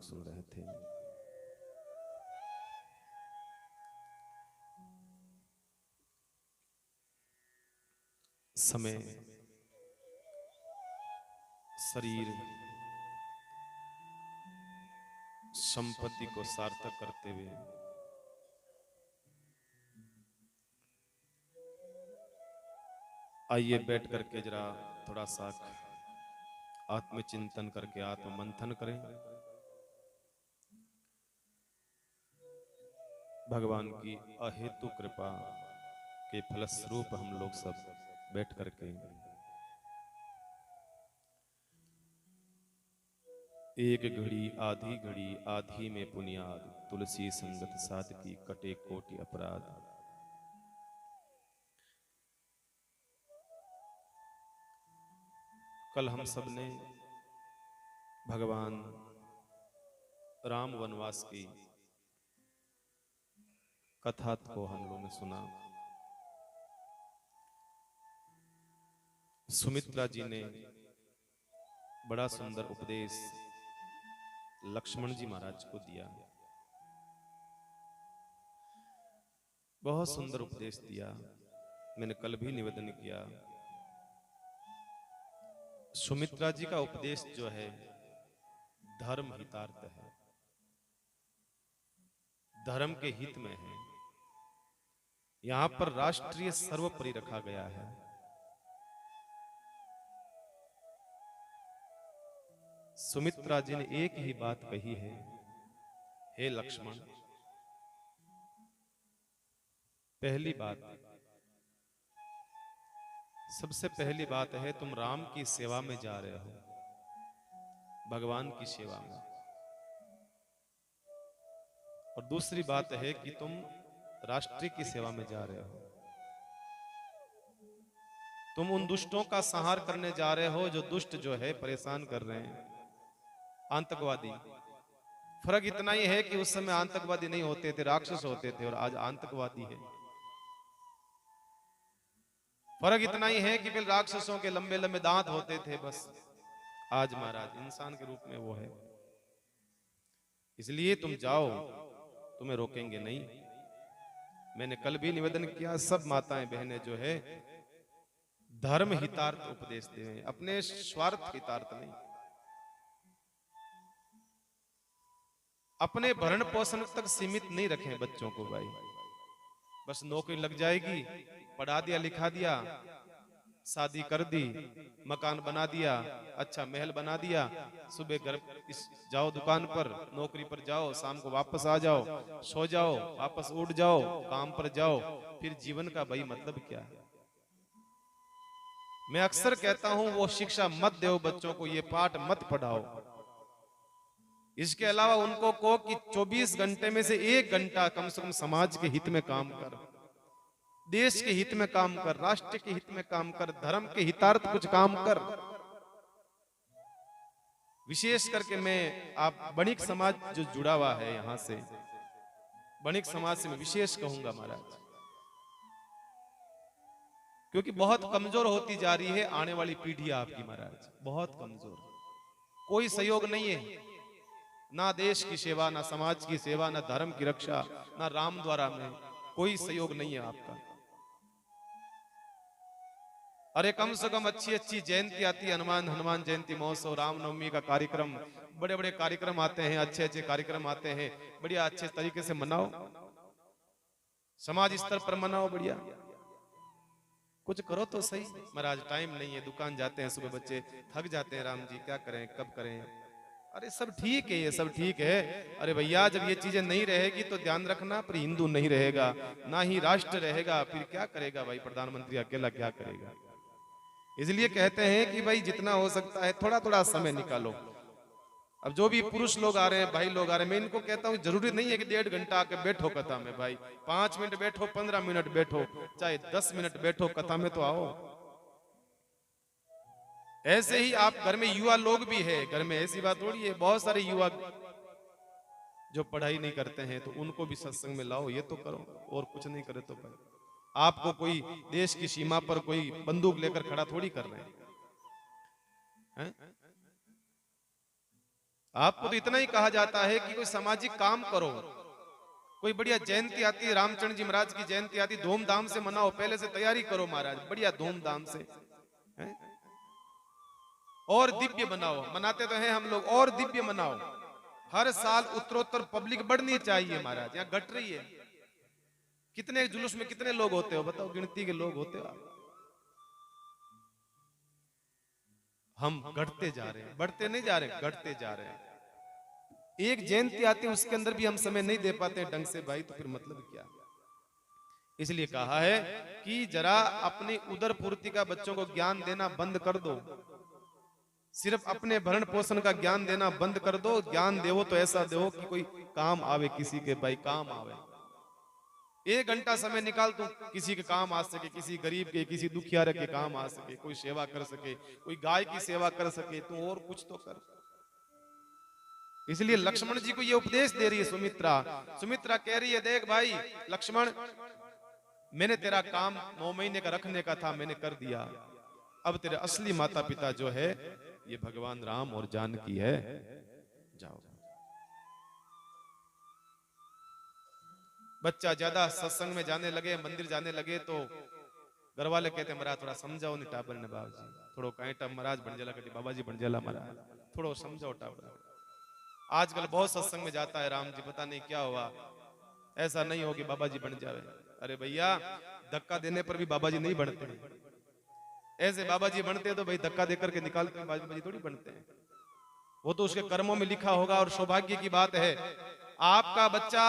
लोग सुन रहे थे। समय, शरीर, संपत्ति को सार्थक करते हुए आइए बैठ करके जरा थोड़ा सा आत्मचिंतन करके आत्म मंथन करें। भगवान की अहेतु कृपा के फलस्वरूप हम लोग सब बैठ करके एक घड़ी आधी में पुनियाद, तुलसी संगत सादगी कटे कोटि अपराध। कल हम सब ने भगवान राम वनवास की कथा को हम लोगों ने सुना। सुमित्रा जी ने बड़ा सुंदर उपदेश लक्ष्मण जी महाराज को दिया, बहुत सुंदर उपदेश दिया। मैंने कल भी निवेदन किया, सुमित्रा जी का उपदेश जो है धर्म हितार्थ है, धर्म के हित में है। यहां पर राष्ट्रीय सर्वोपरि रखा गया है। सुमित्रा जी ने एक ही बात कही है, हे लक्ष्मण, पहली बात, सबसे पहली बात है तुम राम की सेवा में जा रहे हो, भगवान की सेवा में। और दूसरी बात है कि तुम राष्ट्र की सेवा में जा रहे हो। तुम उन दुष्टों का संहार करने जा रहे हो जो दुष्ट जो है परेशान कर रहे हैं, आतंकवादी। फर्क इतना ही है कि उस समय आतंकवादी नहीं होते थे, राक्षस होते थे, और आज आतंकवादी है। फर्क इतना ही है कि पहले राक्षसों के लंबे लंबे दांत होते थे, बस आज महाराज इंसान के रूप में वो है। इसलिए तुम जाओ, तुम्हें रोकेंगे नहीं। मैंने कल भी निवेदन किया, सब माताएं बहनें जो है धर्म हितार्थ उपदेश दें, अपने स्वार्थ हितार्थ नहीं। अपने भरण पोषण तक सीमित नहीं रखें बच्चों को भाई। बस नौकरी लग जाएगी, पढ़ा दिया लिखा दिया, शादी कर दी, मकान बना दिया, अच्छा महल बना दिया, सुबह घर जाओ दुकान पर, नौकरी पर जाओ, शाम को वापस आ जाओ, सो जाओ, वापस उठ जाओ, काम पर जाओ, फिर जीवन का भाई मतलब क्या है? मैं अक्सर कहता हूं वो शिक्षा मत दो बच्चों को, ये पाठ मत पढ़ाओ। इसके अलावा उनको को कि 24 घंटे में से 1 घंटा कम से कम समाज के हित में काम कर, देश के हित में काम कर, राष्ट्र के हित में काम कर, धर्म के हितार्थ कुछ काम कर। विशेष करके मैं आप बणिक समाज जो जुड़ा हुआ है यहां से, बणिक समाज से मैं विशेष कहूंगा महाराज, क्योंकि बहुत कमजोर होती जा रही है आने वाली पीढ़ी आपकी महाराज, बहुत कमजोर। कोई सहयोग नहीं है, ना देश की सेवा, ना समाज की सेवा, ना धर्म की रक्षा, ना राम द्वारा में कोई सहयोग नहीं है आपका। अरे कम से कम अच्छी अच्छी जयंती आती है, हनुमान जयंती महोत्सव, रामनवमी का कार्यक्रम, बड़े बड़े कार्यक्रम आते हैं, अच्छे अच्छे कार्यक्रम आते हैं, बढ़िया अच्छे तरीके से मनाओ, समाज स्तर पर मनाओ, बढ़िया कुछ करो तो सही। महाराज टाइम नहीं है, दुकान जाते हैं सुबह, बच्चे थक जाते हैं, राम जी क्या करें, कब करें। अरे सब ठीक है, ये सब ठीक है। अरे भैया जब ये चीजें नहीं रहेगी तो ध्यान रखना, पर हिंदू नहीं रहेगा, ना ही राष्ट्र रहेगा, फिर क्या करेगा भाई प्रधानमंत्री अकेला, क्या करेगा। इसलिए कहते हैं कि भाई जितना हो सकता है थोड़ा थोड़ा समय निकालो। अब जो भी पुरुष लोग आ रहे हैं, भाई लोग आ रहे हैं, मैं इनको कहता हूँ जरूरी नहीं है कि 1.5 घंटा आके बैठो कथा में भाई, 5 मिनट बैठो, 15 मिनट बैठो, चाहे 10 मिनट बैठो, कथा में तो आओ। ऐसे ही आप घर में युवा लोग भी है, घर में ऐसी बात थोड़ी है, बहुत सारे युवा जो पढ़ाई नहीं करते हैं, तो उनको भी सत्संग में लाओ, ये तो करो, और कुछ नहीं करे तो भाई आपको कोई देश की सीमा पर कोई बंदूक लेकर खड़ा थोड़ी कर रहे हैं। आपको तो इतना ही कहा जाता है कि कोई सामाजिक काम करो, कोई बढ़िया जयंती आती है, रामचंद्र जी महाराज की जयंती आती, धूमधाम से मनाओ, पहले से तैयारी करो महाराज, बढ़िया धूमधाम से है? और दिव्य बनाओ, मनाते तो हैं हम लोग, और दिव्य मनाओ। हर साल उत्तरोत्तर पब्लिक बढ़नी चाहिए महाराज, यहाँ घट रही है। कितने जुलूस में कितने लोग होते हो बताओ, गिनती के लोग होते हो आप? हम घटते जा रहे हैं, बढ़ते नहीं जा रहे, घटते जा रहे हैं। एक जयंती आती है उसके अंदर भी हम समय नहीं दे पाते ढंग से भाई, तो फिर मतलब क्या? इसलिए कहा है कि जरा अपनी उदर पूर्ति का बच्चों को ज्ञान देना बंद कर दो, सिर्फ अपने भरण पोषण का ज्ञान देना बंद कर दो। ज्ञान देवो तो ऐसा दो कि कोई काम आवे, किसी के भाई काम आवे। 1 घंटा समय निकाल तू किसी के काम आ सके, किसी गरीब के, किसी दुखियारे के काम आ सके, कोई सेवा कर सके, कोई गाय की सेवा कर सके, तू और कुछ तो कर। इसलिए लक्ष्मण जी को ये उपदेश दे रही है सुमित्रा। सुमित्रा कह रही है, देख भाई लक्ष्मण, मैंने तेरा काम 9 महीने का रखने का था, मैंने कर दिया। अब तेरे असली माता पिता जो है ये भगवान राम और जानकी है, जाओ। बच्चा ज्यादा सत्संग में जाने लगे, मंदिर जाने लगे, तो घर वाले कहते महाराज थोड़ा समझाओ नहीं टाबर ने, बाबू जी थोड़ो कहीं टाइम महाराज बन जाला, कभी बाबा जी बन जाला महाराज, थोड़ो समझाओ टाबर। आजकल बहुत सत्संग में जाता है, राम जी पता नहीं क्या हुआ, ऐसा नहीं हो कि बाबा जी बन जावे। अरे भैया धक्का देने पर भी बाबा जी नहीं बनते, ऐसे बाबा जी बनते तो भाई धक्का देकर के निकालते हैं, बाबा जी थोड़ी बनते हैं। वो तो उसके कर्मों में लिखा होगा। और सौभाग्य की बात है, आपका बच्चा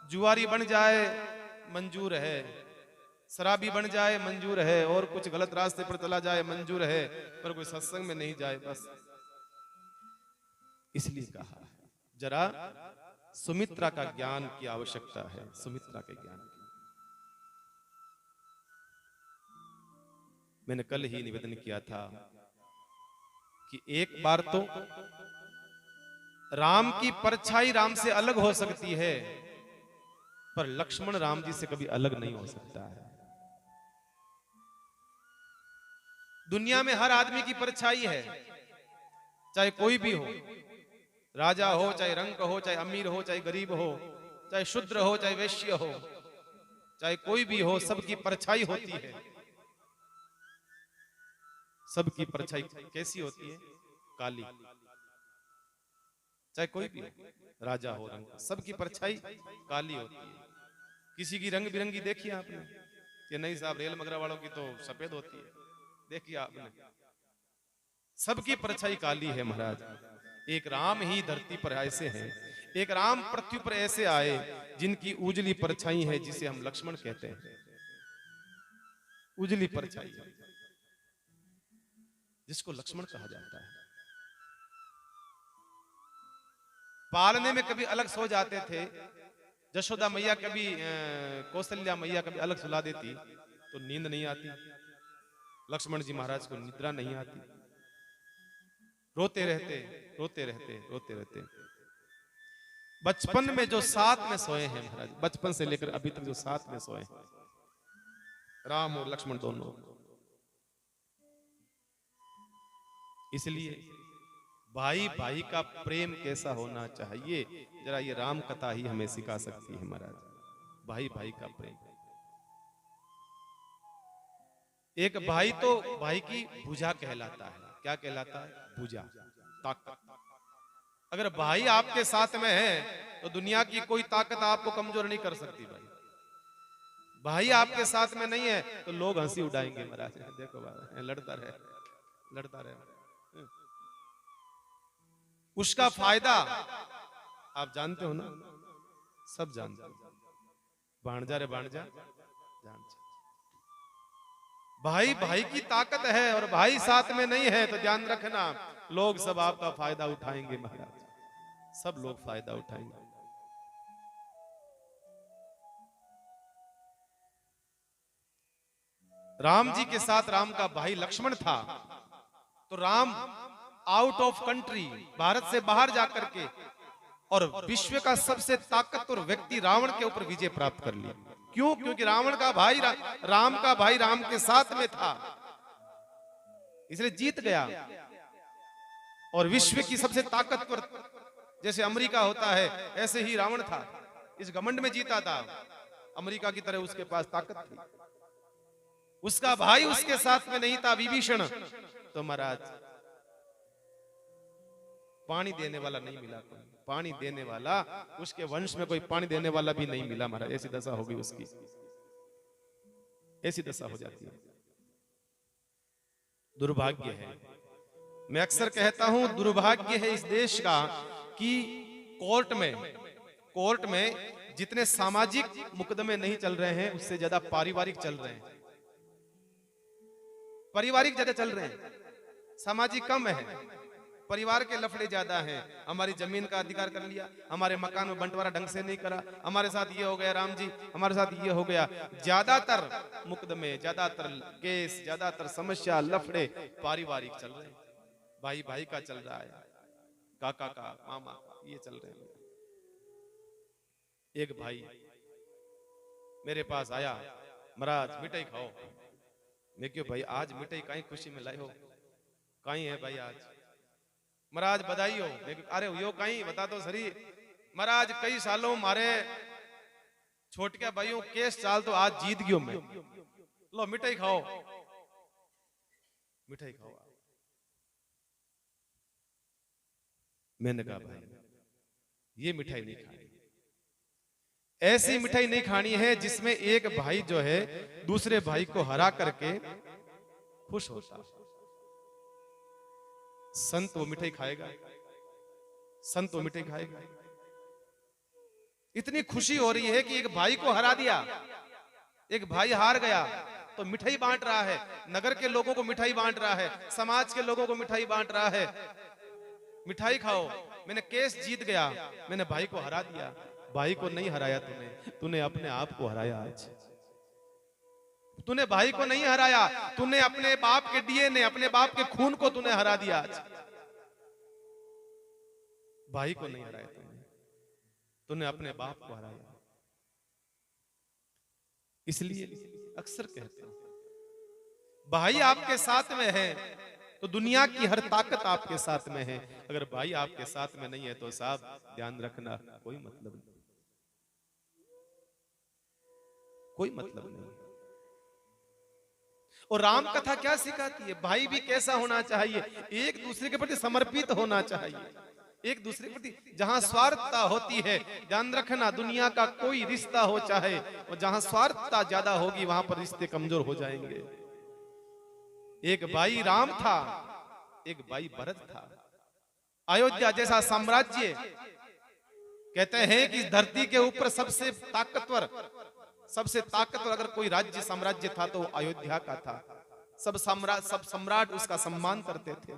जुआरी बन जाए मंजूर है, शराबी बन जाए मंजूर है, और कुछ गलत रास्ते पर चला जाए मंजूर है, पर कोई सत्संग में नहीं जाए बस। इसलिए कहा जरा सुमित्रा का ज्ञान की आवश्यकता है, सुमित्रा के ज्ञान की। मैंने कल ही निवेदन किया था कि एक बार तो राम की परछाई राम से अलग हो सकती है, पर लक्ष्मण राम जी से कभी अलग नहीं हो सकता है। दुनिया में हर आदमी की परछाई है, चाहे कोई भी हो, राजा हो, चाहे रंक हो, चाहे अमीर हो, चाहे गरीब हो, चाहे शूद्र हो, चाहे वैश्य हो, चाहे कोई भी हो, सबकी परछाई होती है। सबकी परछाई कैसी होती है? काली। चाहे कोई भी हो, राजा हो, रंक, सबकी परछाई काली होती है। किसी की रंग बिरंगी देखी आपने कि नहीं साहब, रेल मगरा वालों की तो सफेद होती है, देखिए आपने। सबकी परछाई काली है महाराज। एक राम ही धरती पर ऐसे हैं, एक राम पृथ्वी पर ऐसे आए जिनकी उजली परछाई है, जिसे हम लक्ष्मण कहते हैं। उजली परछाई जिसको लक्ष्मण कहा जाता है। पालने में कभी अलग सो जाते थे, यशोदा मैया कभी कौशल्या मैया कभी अलग सुला देती तो नींद नहीं आती, लक्ष्मण जी महाराज को निद्रा नहीं आती, रोते रहते रोते रहते रोते रहते। बचपन में जो साथ में सोए हैं महाराज, बचपन से लेकर अभी तक जो साथ में सोए हैं, राम और लक्ष्मण दोनों। इसलिए भाई भाई का प्रेम कैसा होना चाहिए, जरा ये राम कथा ही हमें सिखा सकती है महाराज। भाई भाई का प्रेम। एक भाई तो भाई की भुजा कहलाता है। क्या कहलाता है? भुजा, ताकत। अगर भाई आपके साथ में है तो दुनिया की कोई ताकत आपको कमजोर नहीं कर सकती। भाई आपके साथ में नहीं है तो लोग हंसी उड़ाएंगे महाराज, देखो लड़ता रहे लड़ता रहे। उसका फायदा आप जानते हो ना, सब जानते हो। भाणजा रे भाणजा, भाई भाई की ताकत है, और भाई साथ में नहीं है तो ध्यान रखना, लोग सब आपका फायदा उठाएंगे महाराज, सब लोग फायदा उठाएंगे। राम जी के साथ राम का भाई लक्ष्मण था, तो Ram out of country, Bharat से बाहर जाकर के, और विश्व का सबसे ताकतवर व्यक्ति रावण के ऊपर विजय प्राप्त कर ली। क्यों? क्योंकि रावण का भाई राम का भाई राम के साथ में था, इसलिए जीत गया। और विश्व की सबसे ताकतवर जैसे अमेरिका होता है, ऐसे ही रावण था, इस घमंड में जीता था। अमेरिका की तरह उसके पास ताकत थी। उसका भाई उसके साथ में नहीं था, विभीषण। तो महाराज पानी देने वाला नहीं मिला, कोई पानी देने वाला, उसके वंश में कोई पानी देने वाला भी नहीं मिला महाराज। ऐसी दशा होगी उसकी, ऐसी दशा हो जाती है। दुर्भाग्य है, मैं अक्सर कहता हूं दुर्भाग्य है इस देश का कि कोर्ट में जितने सामाजिक मुकदमे नहीं चल रहे हैं, उससे ज्यादा पारिवारिक चल रहे हैं। पारिवारिक ज्यादा चल रहे हैं, सामाजिक कम है। परिवार के लफड़े ज्यादा हैं। हमारी जमीन का अधिकार कर लिया, हमारे मकान में बंटवारा ढंग से नहीं करा, हमारे साथ ये हो गया राम जी, हमारे साथ ये हो गया। ज्यादातर मुकदमे, ज्यादातर केस, ज्यादातर समस्या, लफड़े पारिवारिक चल रहे हैं। भाई भाई का चल रहा है, काका का, मामा का, ये चल रहे हैं। एक भाई मेरे पास आया, महाराज मिठाई खाओ। मैं क्यों भाई, आज मिठाई काई खुशी में लाए हो, काई है भाई आज? महाराज बधाई हो। अरे यो कहीं बता दो सरी। महाराज कई सालों मारे छोटके भाइयों केस चाल, तो आज जीत गयो मैं। लो मिठाई खाओ, मिठाई खाओ। मैंने कहा भाई ये मिठाई नहीं खानी, ऐसी मिठाई नहीं खानी है जिसमें एक भाई जो है दूसरे भाई को हरा करके खुश होता। संत वो मिठाई खाएगा, संत वो मिठाई खाएगा। इतनी खुशी हो रही है कि एक भाई को हरा दिया, एक भाई हार गया तो मिठाई बांट रहा है, नगर के लोगों को मिठाई बांट रहा है, समाज के लोगों को मिठाई बांट रहा है। मिठाई खाओ, मैंने केस जीत गया, मैंने भाई को हरा दिया। भाई को नहीं हराया तूने अपने आप को हराया। आज तूने भाई को नहीं हराया, तूने अपने बाप के डीएनए, अपने बाप के खून को तूने हरा दिया। आज भाई को नहीं हराया तूने अपने बाप को हराया। इसलिए अक्सर कहते हैं भाई आपके साथ में है तो दुनिया की हर ताकत आपके साथ में है। अगर भाई आपके साथ में नहीं है तो साहब ध्यान रखना, कोई मतलब नहीं, कोई मतलब नहीं। और राम कथा क्या सिखाती है? भाई भी कैसा होना चाहिए? एक दूसरे के प्रति समर्पित होना चाहिए, एक दूसरे के प्रति। जहां स्वार्थता होती है, ध्यान रखना, दुनिया का कोई रिश्ता हो चाहे, और जहां स्वार्थता ज्यादा होगी वहां पर रिश्ते कमजोर हो जाएंगे। एक भाई राम था, एक भाई भरत था। अयोध्या जैसा साम्राज्य, कहते हैं कि धरती के ऊपर सबसे ताकतवर अगर कोई राज्य साम्राज्य था तो अयोध्या का था। सब सम्राट उसका सम्मान करते थे।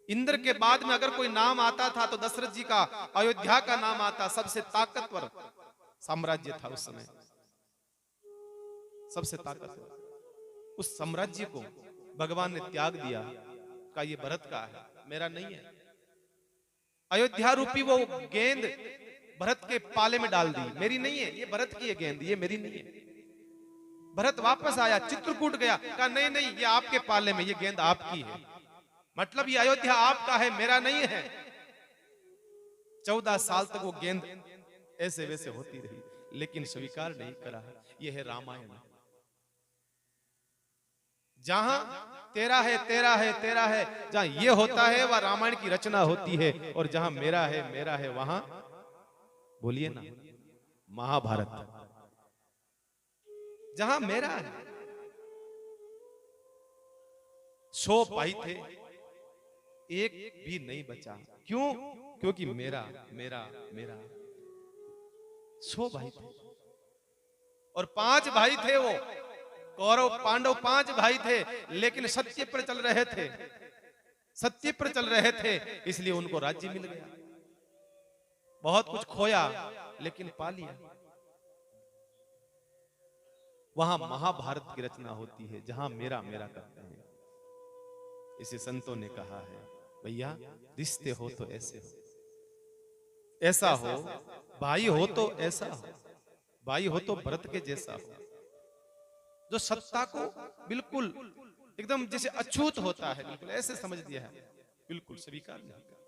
इंद्र के बाद में अगर कोई नाम आता था तो दशरथ जी का, अयोध्या का नाम आता। सबसे ताकतवर साम्राज्य था उस समय, सबसे ताकतवर। उस साम्राज्य को भगवान ने त्याग दिया, का ये भरत का है, मेरा नहीं है। अयोध्या रूपी वो गेंद भरत के पाले में डाल दी, मेरी नहीं है, ये भरत की है गेंद, ये मेरी नहीं है। भरत वापस आया, चित्रकूट गया, कहा नहीं नहीं ये आपके पाले में, ये गेंद आपकी है। मतलब ये अयोध्या आपका है, मेरा नहीं है। 14 साल तक वो गेंद ऐसे वैसे होती रही, लेकिन स्वीकार नहीं करा। ये है रामायण। जहां तेरा है तेरा है तेरा है, जहां ये होता है वह रामायण की रचना होती है। और जहां मेरा है वहां, बोलिए ना, महाभारत। जहां मेरा है। 100 भाई थे, एक भी नहीं बचा। क्यों? क्योंकि मेरा मेरा मेरा। 100 भाई थे और 5 भाई थे, वो कौरव पांडव 5 भाई थे, लेकिन सत्य पर चल रहे थे, सत्य पर चल रहे थे, इसलिए उनको राज्य मिल गया। बहुत कुछ खोया लेकिन पा लिया। वहां महाभारत की रचना होती है, जहां मेरा मेरा करते हैं। इसे संतों ने कहा है, भैया रिश्ते हो तो ऐसे हो, ऐसा हो, भाई हो तो ऐसा हो, भाई हो तो भरत के जैसा हो, जो सत्ता को बिल्कुल एकदम जैसे अछूत होता है, बिल्कुल ऐसे समझ दिया है, बिल्कुल स्वीकार नहीं कर।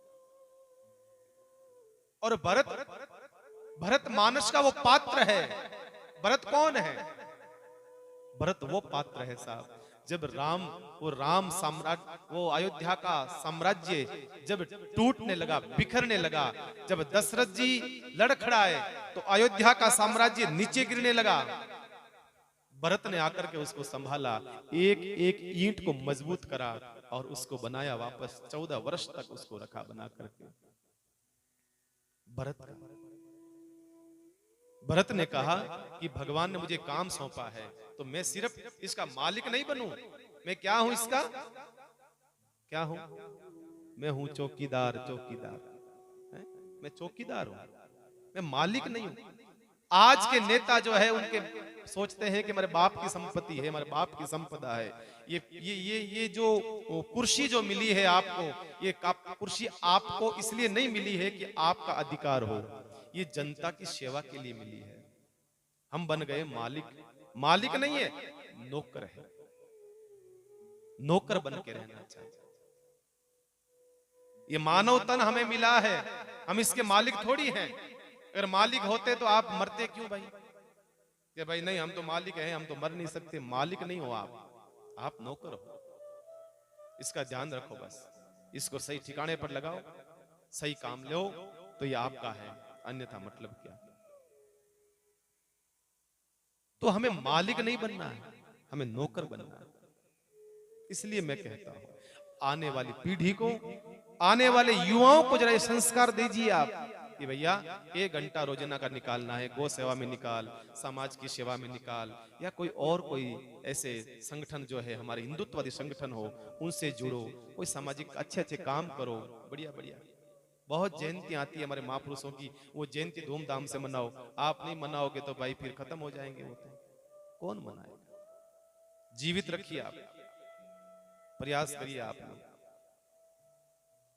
और भरत मानस का वो पात्र है। भरत कौन है? भरत वो पात्र है साहब, जब राम साम्राज्य, वो अयोध्या का साम्राज्य जब टूटने लगा, बिखरने लगा, जब दशरथ जी लड़खड़ाए तो अयोध्या का साम्राज्य नीचे गिरने लगा, भरत ने आकर के उसको संभाला, एक एक ईंट को मजबूत करा और उसको बनाया वापस, 14 वर्ष तक उसको रखा बना करके। भरत ने कहा कि भगवान ने मुझे काम सौंपा है तो मैं सिर्फ इसका मालिक नहीं बनूं, मैं क्या हूं इसका? क्या हूं? मैं हूं चौकीदार। मैं चौकीदार हूं, मैं मालिक नहीं हूं। आज के नेता जो है उनके सोचते हैं कि हमारे बाप की संपत्ति है, हमारे बाप की संपदा है, ये जो कुर्सी जो मिली है आपको, ये कुर्सी आपको इसलिए नहीं मिली है कि आपका अधिकार हो, ये जनता की सेवा के लिए मिली है। हम बन गए मालिक। मालिक नहीं है, नौकर है। नौकर बन के रहना चाहिए। ये मानव तन हमें मिला है, हम इसके मालिक थोड़ी हैं। अगर मालिक होते तो आप मरते क्यों भाई? कि भाई नहीं हम तो मालिक हैं, हम तो मर नहीं सकते। मालिक नहीं हो आप नौकर हो। इसका ध्यान रखो, बस इसको सही ठिकाने पर लगाओ, सही काम लो तो ये आपका है, अन्यथा मतलब क्या। तो हमें मालिक नहीं बनना है, हमें नौकर बनना है। इसलिए मैं कहता हूं आने वाली पीढ़ी को, आने वाले युवाओं को जरा ये संस्कार दीजिए आप कि भैया 1 घंटा रोजाना का निकालना है, गौ सेवा में निकाल, समाज की सेवा में निकाल, या कोई ऐसे संगठन जो है हमारे हिंदुत्ववादी संगठन हो उनसे जुड़ो, कोई सामाजिक अच्छे काम करो। बढ़िया बढ़िया बहुत जयंती आती है हमारे महापुरुषों की, वो जयंती धूमधाम से मनाओ। आप नहीं मनाओगे तो भाई फिर खत्म हो जाएंगे वो, कौन मनाएगा? जीवित रखिए आप, प्रयास करिए आप लोग।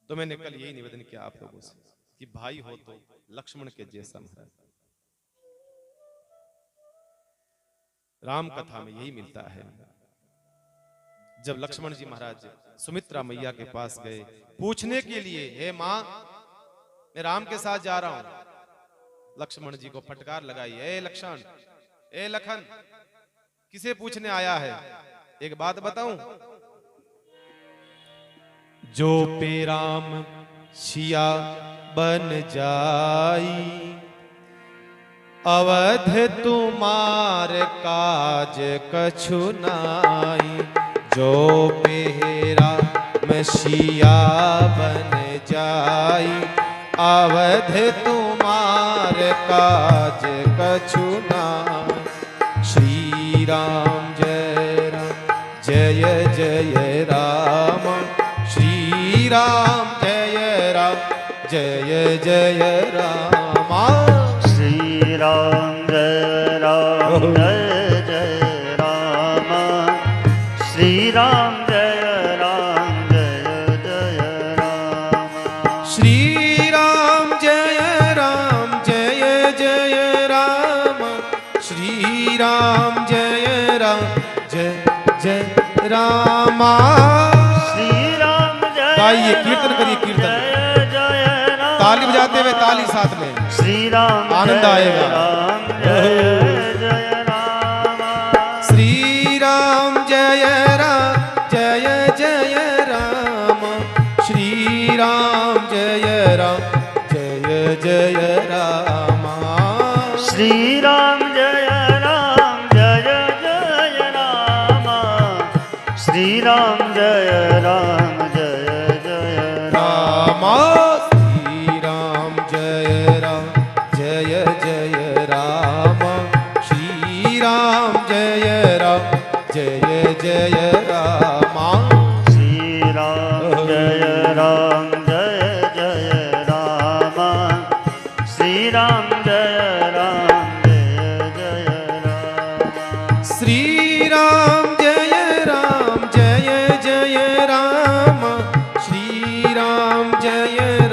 तो मैंने कल यही निवेदन किया आप लोगों से कि भाई हो तो लक्ष्मण के जैसा महाराज। राम कथा में यही मिलता है। जब लक्ष्मण जी महाराज सुमित्रा मैया के पास गए पूछने के लिए, हे मां मैं राम के साथ जा रहा हूं, लक्ष्मण जी को फटकार लगाई, ए लक्ष्मण, ए लखन, किसे पूछने आया है? एक बात बताऊं, जो पे राम सिया बन जाई, अवध तुम्हार काज कछु नाई। जो पे राम सिया बन जाई, अवध तुम्हार काज कछु नाई। श्री राम जय जय राम, श्री राम जय जय राम। श्री राम जय जय राम, श्री राम जय जय राम। श्री राम जय जय राम, श्री राम जय जय राम। श्री राम जय, गाइए, कीर्तन करिए, कीर्तन ताली बजाते हुए, ताली साथ में, श्री राम आनंद आएगा। जय जय राम, श्री राम जय जय राम, श्री राम जय जय राम। श्री राम जय जय राम, श्री राम जय जय राम। श्री राम जय जय राम, श्री राम जय जय राम। श्री राम जय जय राम, श्री राम जय जय राम। श्री राम जय जय राम, श्री राम जय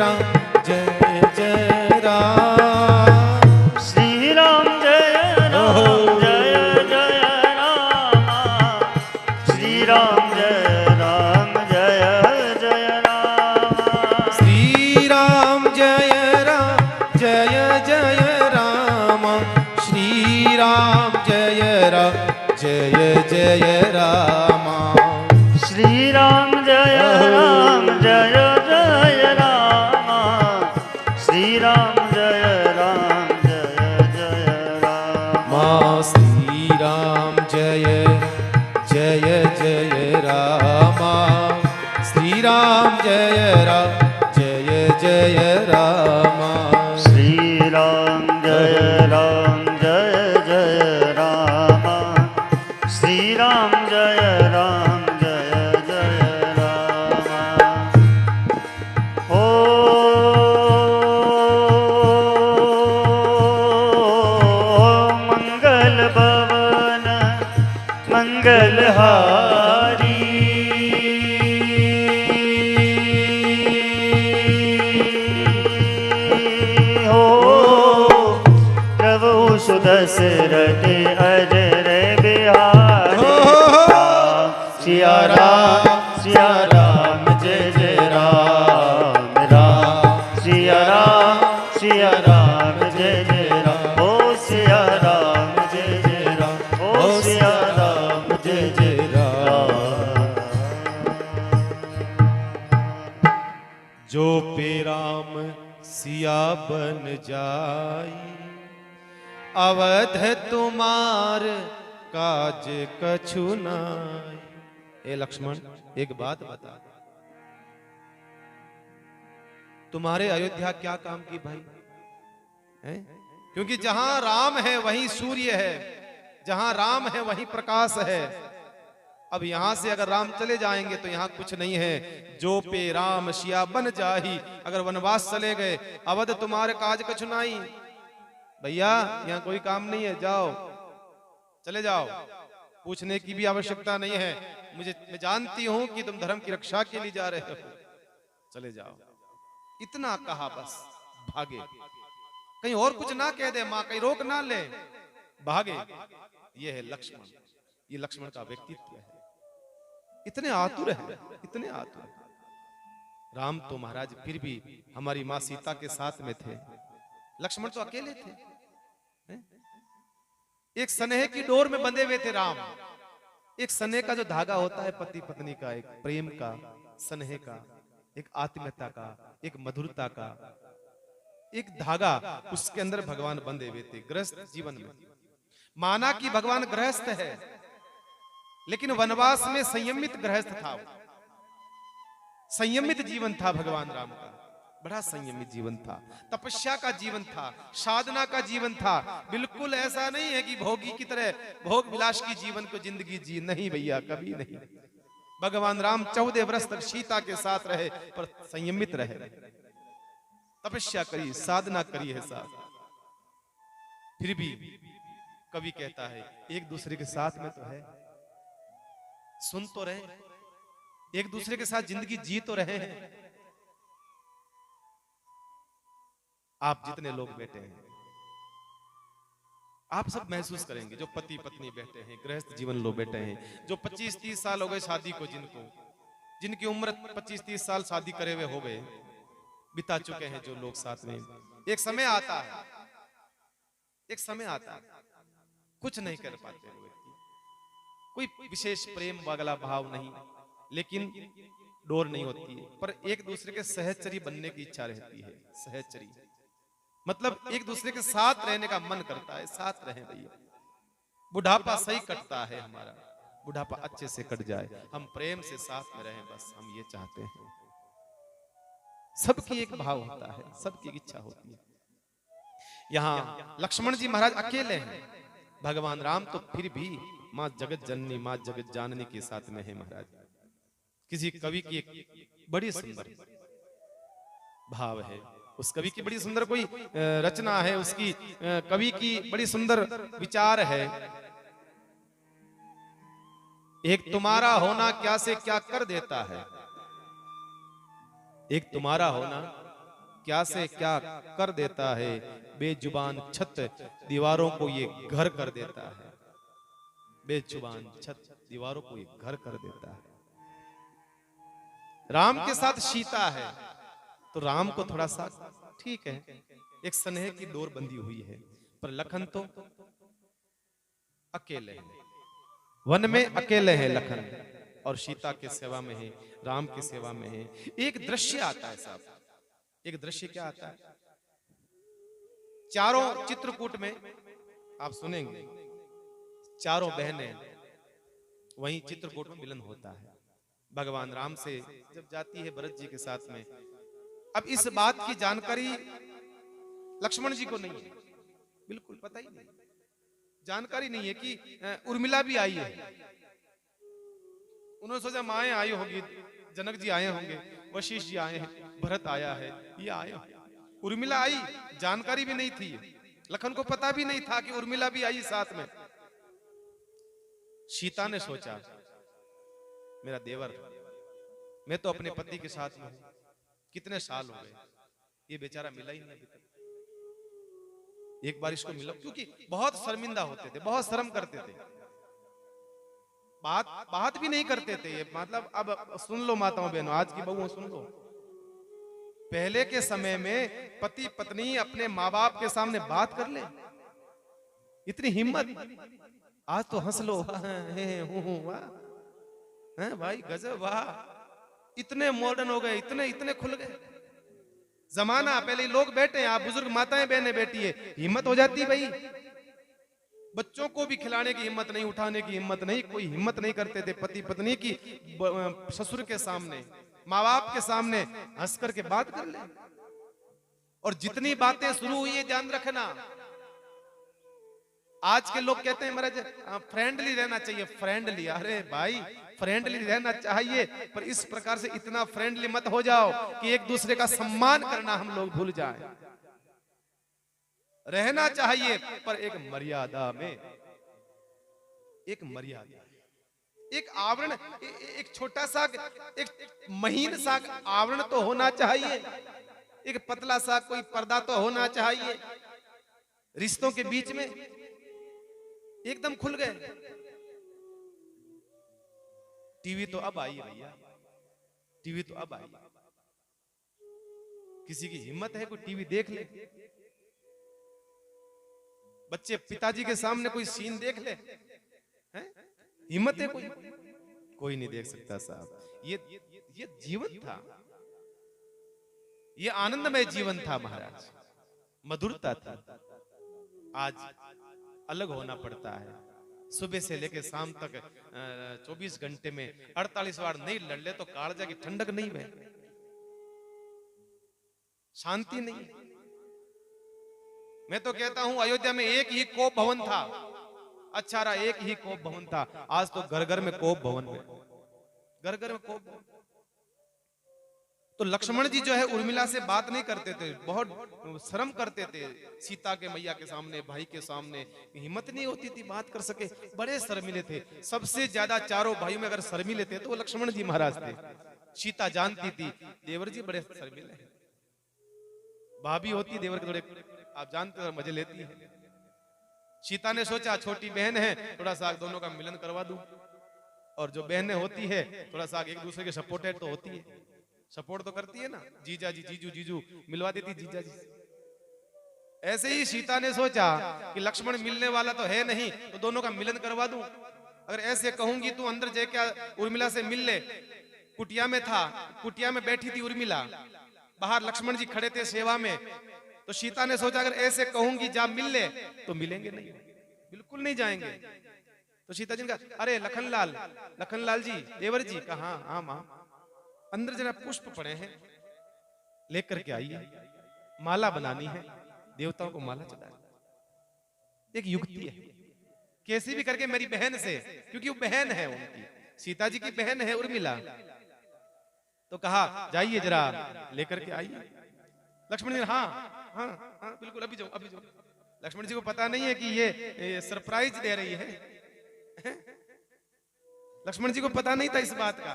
जय रामा। श्री राम जय जय रामा। श्री राम जय जय रामा। ओ मंगल भवन मंगलहारी। दशरथ अजर बिहारी। सिया राम जय जय राम राम। सिया राम जय जय राम। ओ सिया राम जय जय राम। ओ सिया राम जय जय राम। जो पे राम सिया बन जाई, अवध तुम्हार काज कछु नाई। ए लक्ष्मण एक बात बता, तुम्हारे अयोध्या क्या काम की भाई है? क्योंकि जहां राम है वहीं सूर्य है, जहां राम है वहीं प्रकाश है। अब यहां से अगर राम चले जाएंगे तो यहां कुछ नहीं है। जो पे राम सिया बन जाही, अगर वनवास चले गए, अवध तुम्हारे काज कछु नाई। भैया यहाँ कोई काम नहीं है, जाओ चले जाओ, पूछने की भी आवश्यकता नहीं है। मैं जानती हूं कि तुम धर्म की रक्षा के लिए जा रहे हो, चले जाओ। इतना कहा बस भागे, कहीं और कुछ ना कह दे मां, कहीं रोक ना ले, भागे। ये है लक्ष्मण, ये लक्ष्मण का व्यक्तित्व है। इतने आतुर है, इतने आतुर। राम तो महाराज फिर भी हमारी मां सीता के साथ में थे, लक्ष्मण तो अकेले थे। एक स्नेह की डोर में बंधे हुए थे राम। एक स्नेह का जो धागा होता है पति पत्नी का, एक प्रेम का, स्नेह का, एक आत्मीयता का, एक मधुरता का एक धागा, उसके अंदर भगवान बंधे हुए थे। गृहस्थ जीवन में माना कि भगवान गृहस्थ है, लेकिन वनवास में संयमित गृहस्थ था, संयमित जीवन था भगवान राम का, बड़ा संयमित जीवन था, तपस्या का जीवन था, साधना का जीवन था। बिल्कुल ऐसा नहीं है कि भोगी की तरह भोग विलास की जीवन को जिंदगी जी, नहीं भैया, कभी नहीं। भगवान राम 14 वर्ष तक सीता के साथ रहे, पर संयमित रहे, तपस्या करी, साधना करी है साथ। फिर भी कवि कहता है एक दूसरे के साथ में तो है, सुन तो रहे, एक दूसरे के साथ जिंदगी जी तो रहे हैं। आप जितने लोग बैठे हैं, आप सब महसूस करेंगे, जो पति पत्नी बैठे हैं, गृहस्थ जीवन लोग बैठे हैं, जो 25-30 साल हो गए शादी को, जिनकी उम्र 25-30 साल शादी करे हुए हो गए, बिता चुके हैं जो लोग साथ में। एक समय आता है, एक समय आता है, कुछ नहीं कर पाते व्यक्ति, कोई विशेष प्रेम वाला भाव नहीं, लेकिन डोर नहीं होती है, पर एक दूसरे के सहचरी बनने की इच्छा रहती है। सहचरी मतलब एक दूसरे के साथ रहने का मन करता है, साथ रहें भैया। बुढ़ापा सही कटता है हमारा, बुढ़ापा अच्छे से कट जाए, हम प्रेम से साथ में रहें, बस हम ये चाहते हैं। सबकी एक भाव होता है, सबकी एक इच्छा होती है। यहाँ लक्ष्मण जी महाराज अकेले हैं, भगवान राम तो फिर भी माँ जगत जननी, माँ जगत जाननी के साथ में है महाराज। किसी कवि की एक बड़ी सुंदर भाव है, उस कवि की बड़ी सुंदर कोई रचना है, उसकी कवि की बड़ी सुंदर विचार है। एक तुम्हारा होना क्या से क्या कर देता है, एक तुम्हारा होना क्या से क्या कर देता है, बेजुबान छत दीवारों को ये घर कर देता है। बेजुबान छत दीवारों को ये घर कर देता है। राम के साथ सीता है तो राम को थोड़ा सा ठीक है, एक स्नेह की डोर बंधी हुई है, पर लखन तो अकेले हैं, वन में अकेले हैं लखन, और सीता के सेवा में है, राम की सेवा में है। एक दृश्य आता है साहब, एक दृश्य क्या आता है, चारों चित्रकूट में आप सुनेंगे, चारों बहनें वहीं चित्रकूट में मिलन होता है। भगवान राम से जब जाती है भरत जी के साथ में, अब इस बात की जानकारी लक्ष्मण जी को नहीं है, बिल्कुल पता ही नहीं, जानकारी नहीं है कि उर्मिला भी आई है। उन्होंने सोचा माए आई होगी, जनक जी आए होंगे, वशिष्ठ जी आए हैं, भरत आया है, ये आए होंगे। उर्मिला आई, जानकारी भी नहीं थी, लखन को पता भी नहीं था कि उर्मिला भी आई साथ में। सीता ने सोचा मेरा देवर, मैं तो अपने पति के साथ में हूं, कितने साल हो गए, ये बेचारा मिला ही नहीं अभी तक, एक बार इसको मिला। क्योंकि बहुत शर्मिंदा होते थे, बहुत शर्म करते थे, बात भी नहीं करते थे। ये मतलब अब सुन लो माताओं बहनों, आज की बहुओं सुन लो, पहले के समय में पति पत्नी अपने माँ बाप के सामने बात कर ले, इतनी हिम्मत। आज तो हंस लो, वाह भाई गजब, वाह, इतने मॉडर्न हो गए, इतने इतने खुल गए जमाना। पहले लोग बैठे हैं, आप बुजुर्ग माताएं बहनें बैठी है, हिम्मत हो जाती है भाई। बच्चों को भी खिलाने की हिम्मत नहीं, उठाने की हिम्मत नहीं, कोई हिम्मत नहीं करते थे पति पत्नी की ससुर के सामने, माँ बाप के सामने हंस करके बात कर ले। और जितनी बातें शुरू हुई है ध्यान रखना, आज के लोग कहते हैं महाराज फ्रेंडली रहना चाहिए, फ्रेंडली, अरे भाई फ्रेंडली रहना चाहिए, पर इस प्रकार से इतना फ्रेंडली मत हो जाओ कि एक दूसरे का सम्मान करना हम लोग भूल जाएं। रहना चाहिए पर एक मर्यादा में, एक मर्यादा, एक आवरण, एक छोटा सा, एक महीन सा आवरण तो होना चाहिए, एक पतला सा कोई पर्दा तो होना चाहिए। रिश्तों के बीच में एकदम खुल गए। टीवी तो अब आई है भैया, टीवी तो अब आई, किसी की हिम्मत है कोई टीवी देख ले? बच्चे पिताजी के सामने कोई सीन देख ले, हैं? हिम्मत है कोई? कोई नहीं देख सकता साहब। ये जीवन था, ये आनंदमय जीवन था महाराज, मधुरता था। आज अलग होना पड़ता है, सुबह से लेकर शाम तक 24 घंटे में 48 बार नहीं लड़ ले तो कालजा की ठंडक नहीं है, शांति नहीं। मैं तो कहता हूं अयोध्या में एक ही कोप भवन था, अच्छा रहा एक ही कोप भवन था, आज तो घर घर में कोप भवन है, घर घर में कोप भवन। तो लक्ष्मण जी जो है उर्मिला से बात नहीं करते थे, बहुत शर्म करते थे सीता के मैया के सामने, भाई के सामने हिम्मत नहीं होती थी बात कर सके, बड़े शर्मिले थे। सबसे ज्यादा चारों भाइयों में अगर शर्मिले थे तो वो लक्ष्मण जी महाराज थे। सीता जानती थी देवर जी बड़े शर्मिले हैं, भाभी होती देवर के थोड़े आप जानते हो मजे लेती है। सीता ने सोचा छोटी बहन है, थोड़ा सा दोनों का मिलन करवा दूं, और जो बहनें होती है थोड़ा सा एक दूसरे के सपोर्टेड तो होती है, सपोर्ट तो करती है ना, जीजा जी जीजू जीजू मिलवा देती जीजा जी। ऐसे ही सीता ने सोचा कि लक्ष्मण मिलने वाला तो है नहीं, तो दोनों का मिलन करवा दूं। अगर ऐसे कहूंगी तू अंदर जाके उर्मिला से मिल ले, कुटिया में था, कुटिया में बैठी थी उर्मिला, बाहर लक्ष्मण जी खड़े थे सेवा में, तो सीता ने सोचा अगर ऐसे कहूंगी जा मिल ले तो मिलेंगे नहीं, बिल्कुल नहीं जाएंगे। तो सीता जी ने कहा अरे लखनलाल जी, देवर जी, कहा हाँ माँ, अंदर जरा पुष्प पड़े हैं लेकर के आइए, माला बनानी है, देवताओं को माला चढ़ानी। एक युक्ति है, कैसी भी करके मेरी बहन से, क्योंकि वो बहन है उनकी, सीता जी की बहन है उर्मिला, तो कहा जाइए जरा लेकर के आइए। लक्ष्मण जी हाँ हाँ हाँ बिल्कुल अभी जाओ अभी जाओ। लक्ष्मण जी को पता नहीं है कि ये सरप्राइज दे रही है, लक्ष्मण जी को पता नहीं था इस बात का।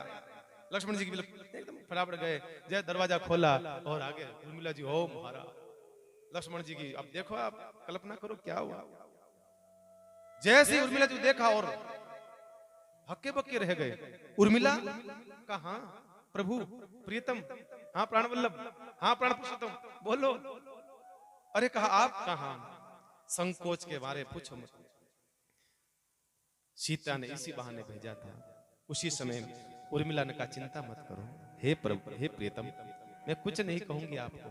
लक्ष्मण जी की एकदम फटाफट गए, जय दरवाजा खोला और आगे उर्मिला जी हो महाराज। लक्ष्मण जी की अब देखो आप कल्पना करो क्या हुआ, जैसे उर्मिला जी देखा और हक्के बक्के रह गए। उर्मिला कहा प्रभु प्रियतम, हाँ प्राण वल्लभ, हाँ प्राण पुरुषोत्तम, बोलो। अरे कहा आप कहा, संकोच के बारे पूछो मत। सीता ने इसी बहाने भेजा था। उसी समय उर्मिला ने कहा चिंता मत करो, हे प्रभु हे प्रियतम, मैं कुछ नहीं कहूंगी आपको,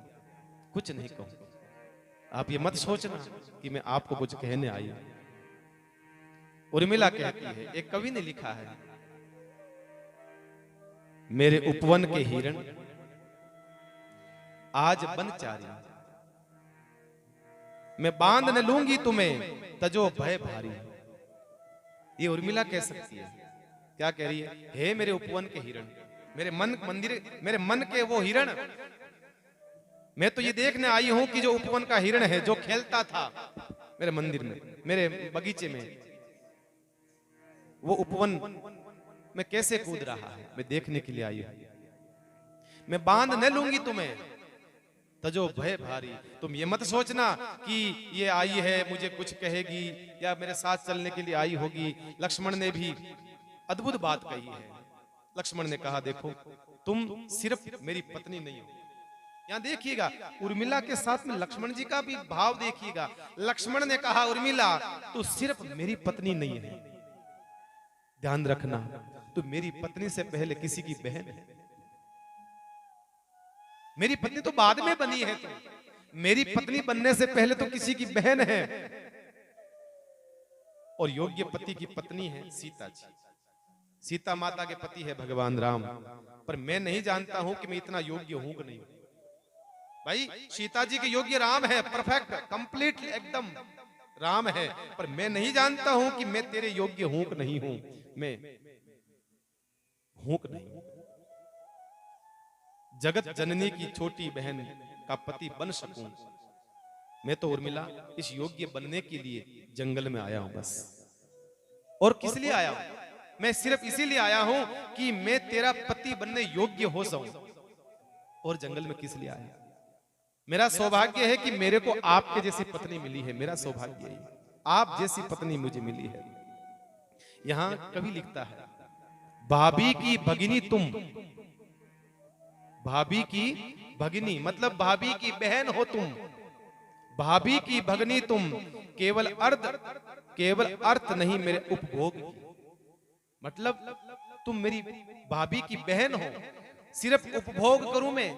कुछ नहीं कहूंगी, आप ये मत सोचना कि मैं आपको कुछ कहने आई हूं। उर्मिला कहती है, एक कवि ने लिखा है, मेरे उपवन के हिरण आज बनचारी, मैं बांध न लूंगी तुम्हें तजो भय भारी। ये उर्मिला कह सकती है, क्या कह रही है? हे मेरे उपवन के हिरण, मेरे मन मंदिर, मेरे मन के वो हिरण, मैं तो ये देखने आई हूं कि जो उपवन का हिरण है, जो खेलता था मेरे मंदिर में, मेरे बगीचे में, वो उपवन में कैसे कूद रहा है, मैं देखने के लिए आई हूं। मैं बांध न लूंगी तुम्हें तजो भय भारी। तुम ये मत सोचना कि ये आई है मुझे कुछ कहेगी या मेरे साथ चलने के लिए आई होगी। लक्ष्मण ने भी अद्भुत बात कही है। लक्ष्मण ने कहा, देखो तुम सिर्फ मेरी पत्नी नहीं हो। यहां देखिएगा उर्मिला के साथ में लक्ष्मण जी का भी भाव देखिएगा। लक्ष्मण ने कहा, उर्मिला तू सिर्फ मेरी पत्नी नहीं है, ध्यान रखना, तू मेरी पत्नी से पहले किसी की बहन है। मेरी पत्नी तो बाद में बनी है, तो मेरी पत्नी बनने से पहले तो किसी की बहन है। और योग्य पति की पत्नी है सीता जी। सीता माता के पति है भगवान राम। पर मैं नहीं जानता हूं कि मैं इतना योग्य हूं कि नहीं। भाई सीता जी के योग्य राम है, परफेक्ट कंप्लीट एकदम राम है, पर मैं नहीं जानता हूं कि मैं तेरे योग्य हूं कि नहीं हूं। मैं हूं कि नहीं। जगत जननी की छोटी बहन का पति बन सकूं, मैं तो उर्मिला इस योग्य बनने के लिए जंगल में आया हूं बस। और किस लिए आया हूं? मैं सिर्फ इसीलिए आया हूं कि मैं तेरा पति बनने योग्य हो जाऊं। और जंगल में किस लिए आया? मेरा सौभाग्य है कि मेरे को आपके जैसी पत्नी मिली है। मेरा सौभाग्य है, आप जैसी पत्नी मुझे मिली है। यहां कवि लिखता है, भाभी की भगिनी तुम, भाभी की भगिनी मतलब भाभी की बहन हो तुम, भाभी की भगिनी तुम, केवल अर्थ नहीं मेरे उपभोग। मतलब तुम मेरी भाभी की बहन हो, सिर्फ उपभोग करूं मैं,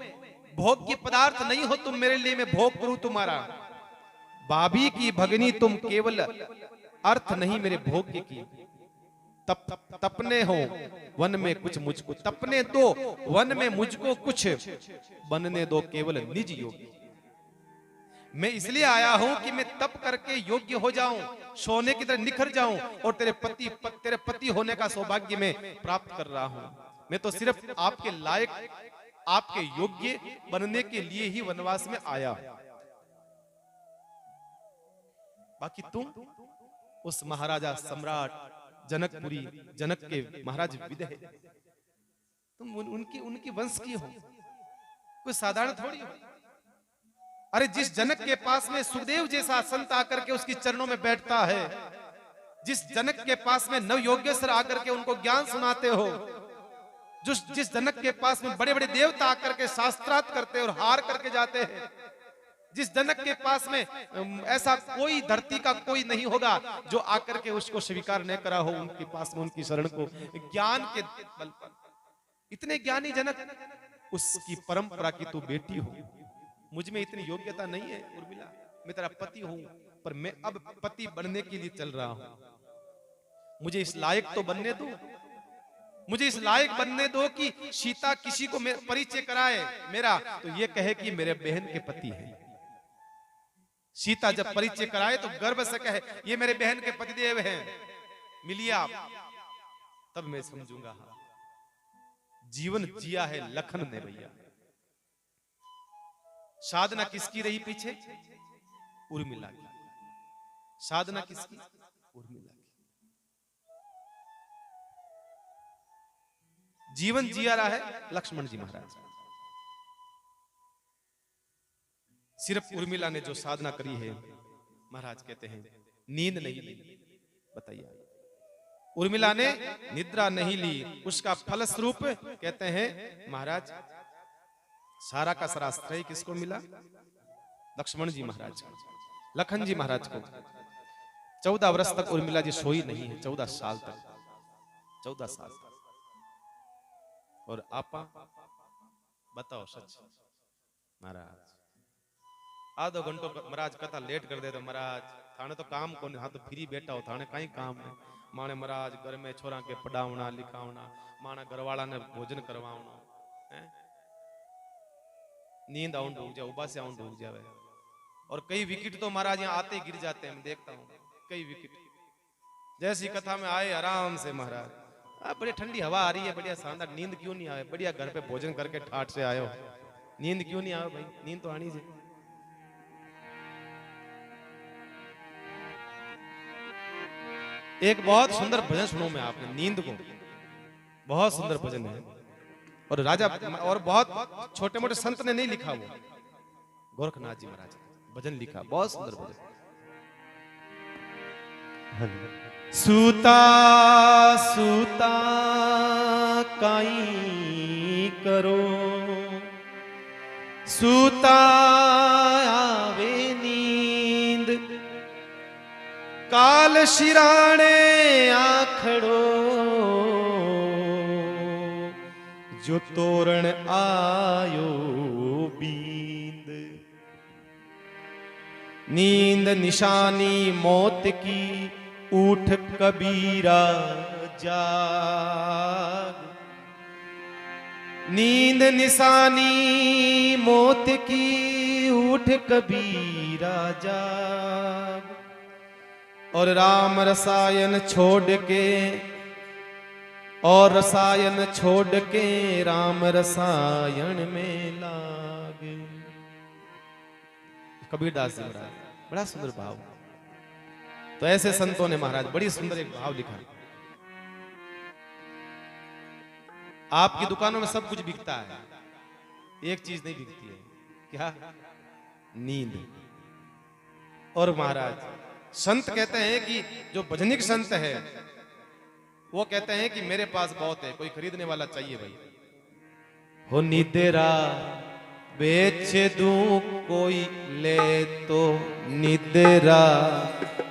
भोग के पदार्थ नहीं हो तुम मेरे लिए, मैं भोग करूं तुम्हारा। भाभी की भगिनी तुम, केवल अर्थ नहीं मेरे भोग्य की। तपने हो वन में कुछ मुझको, तपने दो वन में मुझको कुछ, बनने दो केवल निज योग्य। मैं इसलिए आया हूं कि मैं तप करके योग्य हो जाऊं, सोने की तरह निखर जाऊं, और तेरे पति होने का सौभाग्य मैं प्राप्त कर रहा हूं। मैं तो सिर्फ आपके लायक, आपके योग्य बनने के लिए ही वनवास में आया। बाकी तुम उस महाराजा सम्राट जनकपुरी, जनक के महाराज विदे, तुम उनकी वंश की हो, कोई साधारण थोड़ी हो। अरे जिस जनक के पास में सुखदेव जैसा संत आकर के उसके चरणों में बैठता है, जिस जनक के पास में नव योगेश्वर आकर के उनको ज्ञान सुनाते हो, जिस जनक के पास में बड़े बड़े देवता आकर के शास्त्रार्थ करते और हार करके जाते हैं, जिस जनक के पास में ऐसा कोई धरती का कोई नहीं होगा जो आकर के उसको स्वीकार नहीं करा हो, उनके पास में उनकी शरण को ज्ञान के बल पर। इतने ज्ञानी जनक, उसकी परंपरा की तू बेटी हो। मुझ में इतनी योग्यता नहीं है उर्मिला, मैं तेरा पति हूं, पर मैं अब पति बनने के लिए चल रहा हूं। मुझे इस लायक तो बनने दो, मुझे इस लायक बनने दो कि सीता किसी को परिचय कराए मेरा, तो ये कहे कि मेरे बहन के पति है। सीता जब परिचय कराए तो गर्व से कहे ये मेरे बहन के पतिदेव हैं, मिलिए आप, तब मैं समझूंगा हाँ जीवन जिया है लखन ने भैया। साधना किसकी रही पीछे? उर्मिला की। साधना किसकी? उर्मिला की। जीवन जिया रहा है लक्ष्मण जी महाराज। सिर्फ उर्मिला ने जो साधना करी है, महाराज कहते हैं नींद नहीं ली। बताइए, उर्मिला ने निद्रा नहीं ली, उसका फलस्वरूप कहते हैं महाराज सारा का सारा श्रेय किसको मिला? लक्ष्मण जी महाराज को, लखन जी महाराज को। 14 वर्ष तक उर्मिला जी सोई नहीं है, 14 साल तक, 14 साल तक। और आपा बताओ सच महाराज, आधो घंटो महाराज कथा लेट कर दे तो महाराज थाने तो काम को हाँ तो फ्री बैठा हो, थाने कहीं काम है माने महाराज घर में छोरा के पढ़ावना लिखावना, माना घरवाला ने भोजन करवावना है। नींद आउं ढूक जाए, उबा से आउं ढूक जाए। और कई विकेट तो महाराज यहाँ आते ही गिर जाते हैं, मैं देखता हूँ कई विकेट। जैसी कथा में आए आराम से महाराज, बड़ी ठंडी हवा आ रही है, बढ़िया शानदार, नींद क्यों नहीं आए? बढ़िया घर पे भोजन करके ठाट से आयो, नींद क्यों नहीं आए भाई? नींद तो आनी चाहिए। एक बहुत सुंदर भजन सुनो मैं आपने नींद को, बहुत सुंदर भजन है। और राजा और बहुत छोटे मोटे संत ने नहीं लिखा, वो गोरखनाथ जी महाराज भजन लिखा, बहुत सुंदर भजन। सूता सूता काई करो, सूता आवे नींद, काल शिराणे आखड़ो, जो तोरण आयो बींद। नींद निशानी मौत की, उठ कबीरा जाग। नींद निशानी मौत की, उठ कबीरा जाग। और राम रसायन छोड़ के, और रसायन छोड़ के राम रसायन में लागे। कबीरदास जी महाराज, बड़ा सुंदर भाव। तो ऐसे संतों ने महाराज बड़ी सुंदर एक भाव लिखा। आपकी दुकानों में सब कुछ बिकता है, एक चीज नहीं बिकती है, क्या? नींद। और महाराज संत कहते हैं कि जो भजनिक संत है वो कहते हैं कि मेरे पास बहुत है, कोई खरीदने वाला चाहिए भाई। हो निदेरा बेच दूं कोई ले तो, निदेरा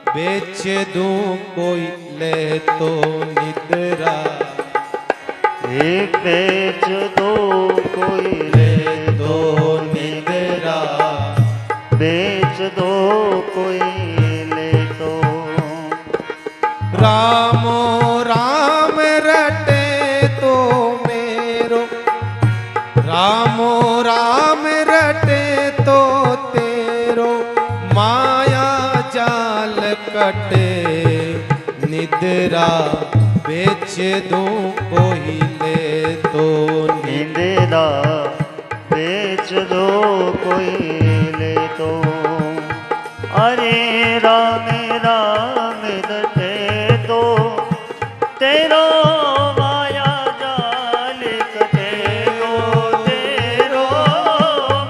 बेच दूं कोई ले तो, निदेरा एक बेच दो कोई ले दो, निदेरा बेच दो कोई ले तो। रामो राम रटे तो मेरो, रामो राम रटे तो तेरो, माया जाल कटे, निद्रा बेच दूं कोई ले तो, निद्रा बेच दो कोई ले तो। अरे राम राम रटे तो तेरो, माया जाल कटे गो तेरो,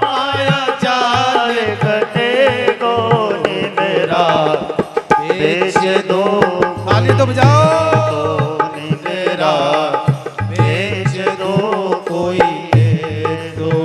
माया जाल कटे गो, निद्रा बेच दो ताली तो बजाओ, निद्रा बेच दो कोई ले दो।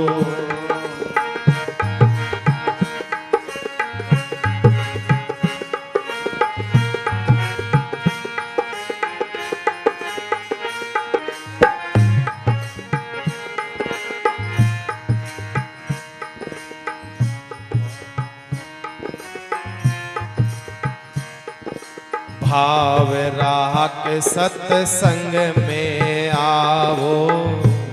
भाव राख सत्संग में आवो,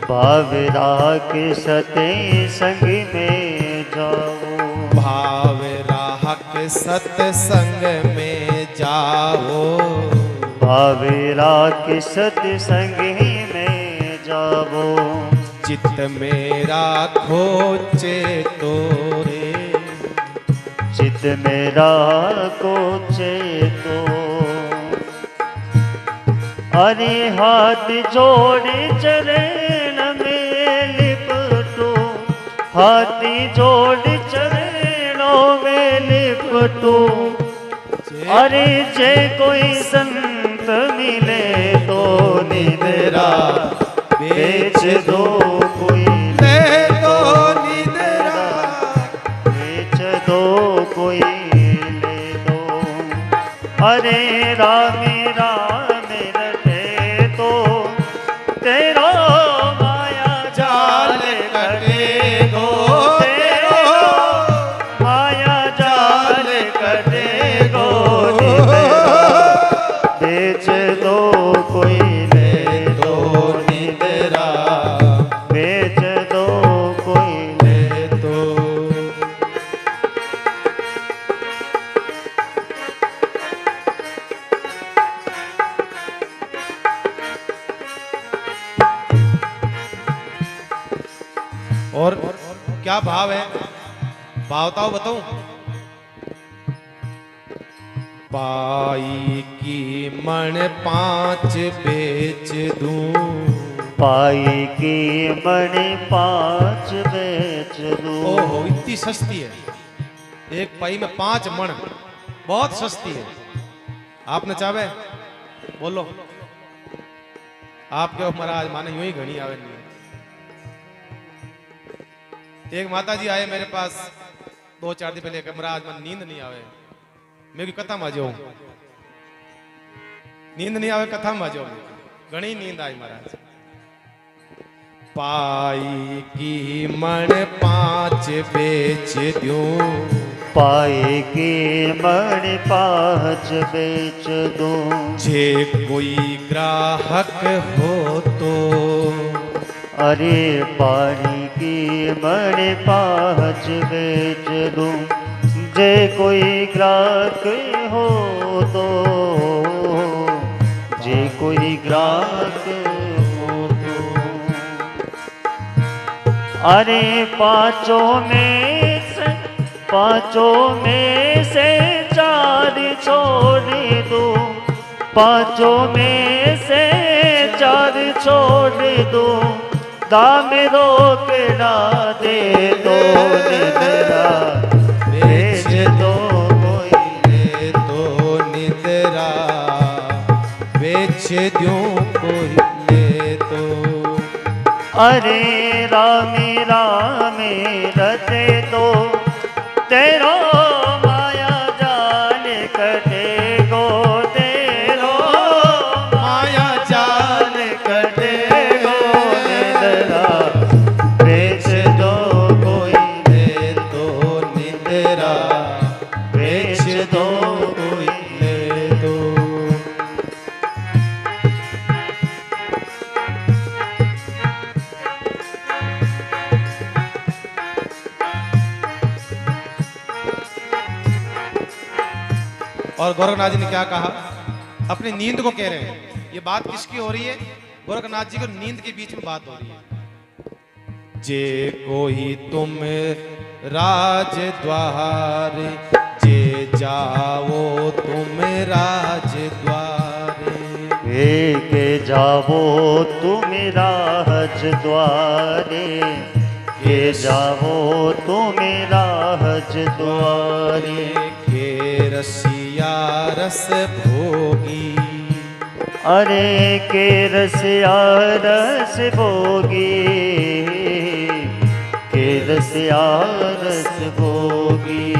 भाव राख सत्संग में जाओ, भाव राख सत्संग में जाओ, भाव राख सत्संग में जाओ। चित्त मेरा खोचे तोरे, चित्त मेरा कोचे तो। अरे हाथ जोड़ चरण में लिपटो, हाथ जोड़ चरणों में लिपटो। अरे जे कोई संत मिले तो, निद्रा बेच दो कोई ले दो, निद्रा बेच दो कोई ले दो। अरे राम राम रटे तो तेरो, माया जाल कटे गो तेरो, माया जाल कटे गो, बेच दो कोई ले दो, निद्रा बेच दो कोई ले दो। भाव है, भावताओ बताऊं। पाई की मन 5 बेच दूं, पाई की मन 5 बेच दूं। ओहो इतनी सस्ती है, एक पाई में 5 मण, बहुत सस्ती है। आपने चाहे बोलो, आपके महाराज माने यूं ही घनी आवे नहीं। एक माता जी आए मेरे पास 2-4 दिन पहले, महाराज मन नींद नहीं आवे, मेरी कथा में जाऊं, नींद नहीं आवे कथा में जाऊं, घनी नींद आई महाराज। पाई की मन 5 बेच दूं, पाई की मन 5 बेच दूं। जे कोई ग्राहक हो तो, अरे पानी की मन 5 बेच दूं। जे कोई ग्राहक हो तो, जे कोई ग्राहक हो तो। अरे पांचों में से 4 छोड़ दूं, पांचों में से 4 छोड़ दूं। दाम रोक ना दे दो निद्रा, बेच दो कोई ले तो निद्रा, बेच दूं कोई ले तो। अरे रामी रामी रटे तो, तेरो माया जाल कटे गो, तेरो माया जाल कटे गो। निद्रा बेच दो कोई ले तो निद्रा, बेच दो कोई ले दो। और गोरखनाथ जी ने क्या कहा, अपनी नींद को कह रहे हैं। ये बात किसकी हो रही है? गोरखनाथ जी को नींद के बीच में बात हो रही है। जे कोई तुम राज द्वार, जे जाओ तुम राज द्वारे, के जावो तुम राज द्वारे, के जावो तुम राज द्वारे। के रसिया रस भोगी, अरे के रसिया रस भोगी, के रसिया रस भोगी।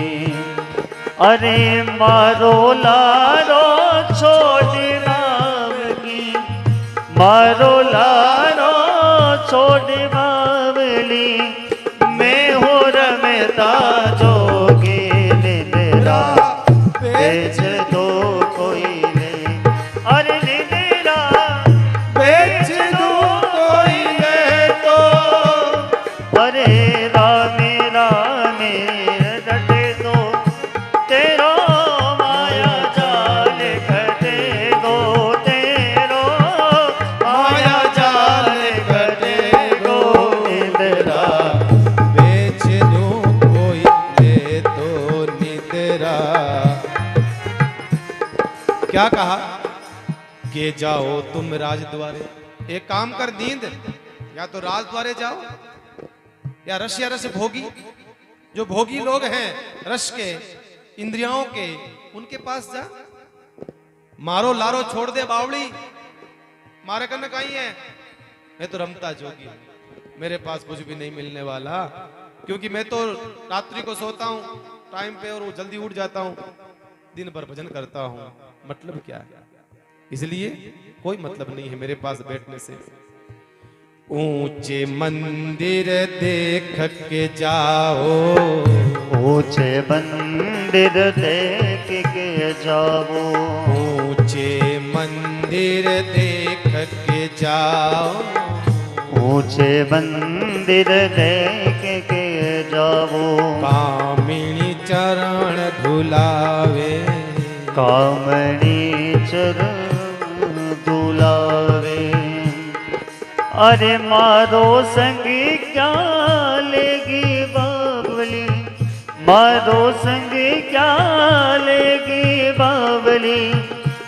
अरे मारो लारो छोड़ मावली, मारो लारो छोड़ मावली। मैं हो रमता जोगी निद्रा, बेच दो कोई ले। अरे निद्रा बेच दो कोई ले तो। अरे रामे रामे रटे तो, तेरो माया जाल कटे गो, तेरो माया जाल कटे गो। निद्रा बेच दूं कोई ले तो निद्रा। क्या कहा? के जाओ तुम राज द्वारे, एक काम कर नींद, या तो राज द्वारे जाओ या रस भोगी। जो भोगी लोग हैं रस के, इंद्रियों के, उनके पास जा। मारो लारो छोड़ दे बावड़ी, मारे करने कहीं है। मैं तो रमता जोगी हूं, मेरे पास कुछ भी नहीं मिलने वाला, क्योंकि मैं तो रात्रि को सोता हूं टाइम पे और वो जल्दी उठ जाता हूं, दिन भर भजन करता हूं। मतलब क्या है? इसलिए कोई मतलब नहीं है मेरे पास बैठने से। ऊंचे मंदिर देख के जाओ, ऊंचे मंदिर देख के जाओ। ऊंचे मंदिर देख के जाओ, ऊंचे मंदिर देख के जाओ। कामिनी चरण धुलावे, कामणी चरण दुलावे। अरे मारो संग क्या लेगी बात, मारो संग क्या लेगी बावली,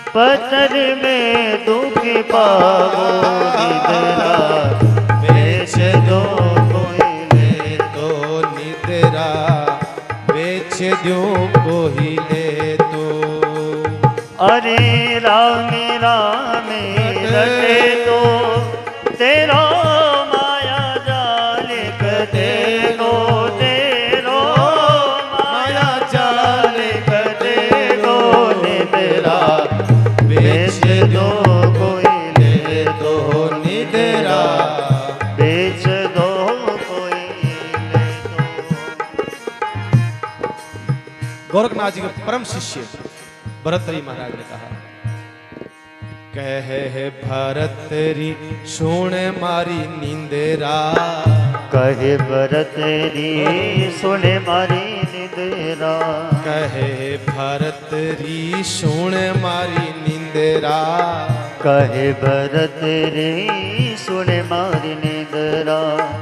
पत्थर में दुख पावो निदरा, बेच दो कोई ले तो निदरा बेच दो कोई ले तो। अरे राम राम रटे तो तेरो माया जाल कदे गो, तेरो माया जाल कदे गो निदरा, बेच दो कोई ले तो निदरा बेच दो कोई ले दो। गोरखनाथ जी के परम शिष्य भरतरी महाराज ने कहा, कहे भरतरी सुन मारी नींदेरा, कहे भरतरी सुन मारी निंदेरा, कहे भरतरी सुन मारी नींदेरा, कहे भरतरी सुन मारी निंदेरा,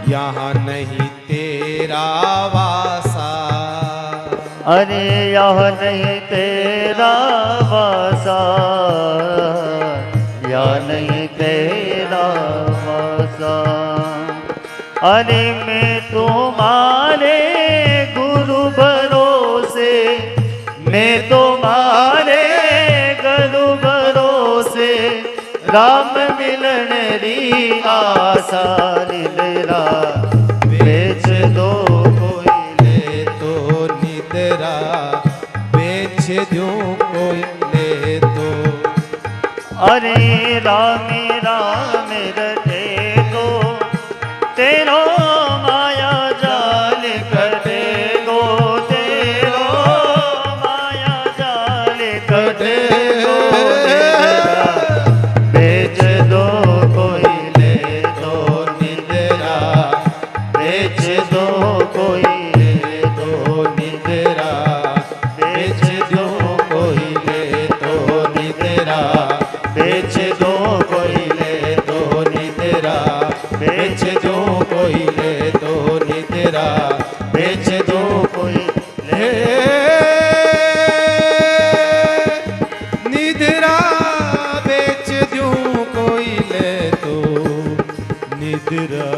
यहाँ नहीं तेरा वासा, अरे यह नहीं तेरा वासा, या नहीं तेरा वासा। अरे मैं तुम्हारे गुरु भरोसे, मैं तुम्हारे गुरु भरोसे, राम मिलन री आशा निदरा, बेच दो कोई ले तो निदरा बेच दूं कोई ले तो। अरे राम राम रटे गो, तेरो माया जाल कटे गो, तेरो माया जाल कटे गो निदरा, बेच दो कोई ले दो निदरा, बेच दो कोई ले दो निदरा, बेच दो कोई ले दो निदरा, बेच दो कोई ले दो निदरा, बेच दो कोई ले दो निदरा, बेच दो कोई ले निदरा बेच दूं कोई ले तो निदरा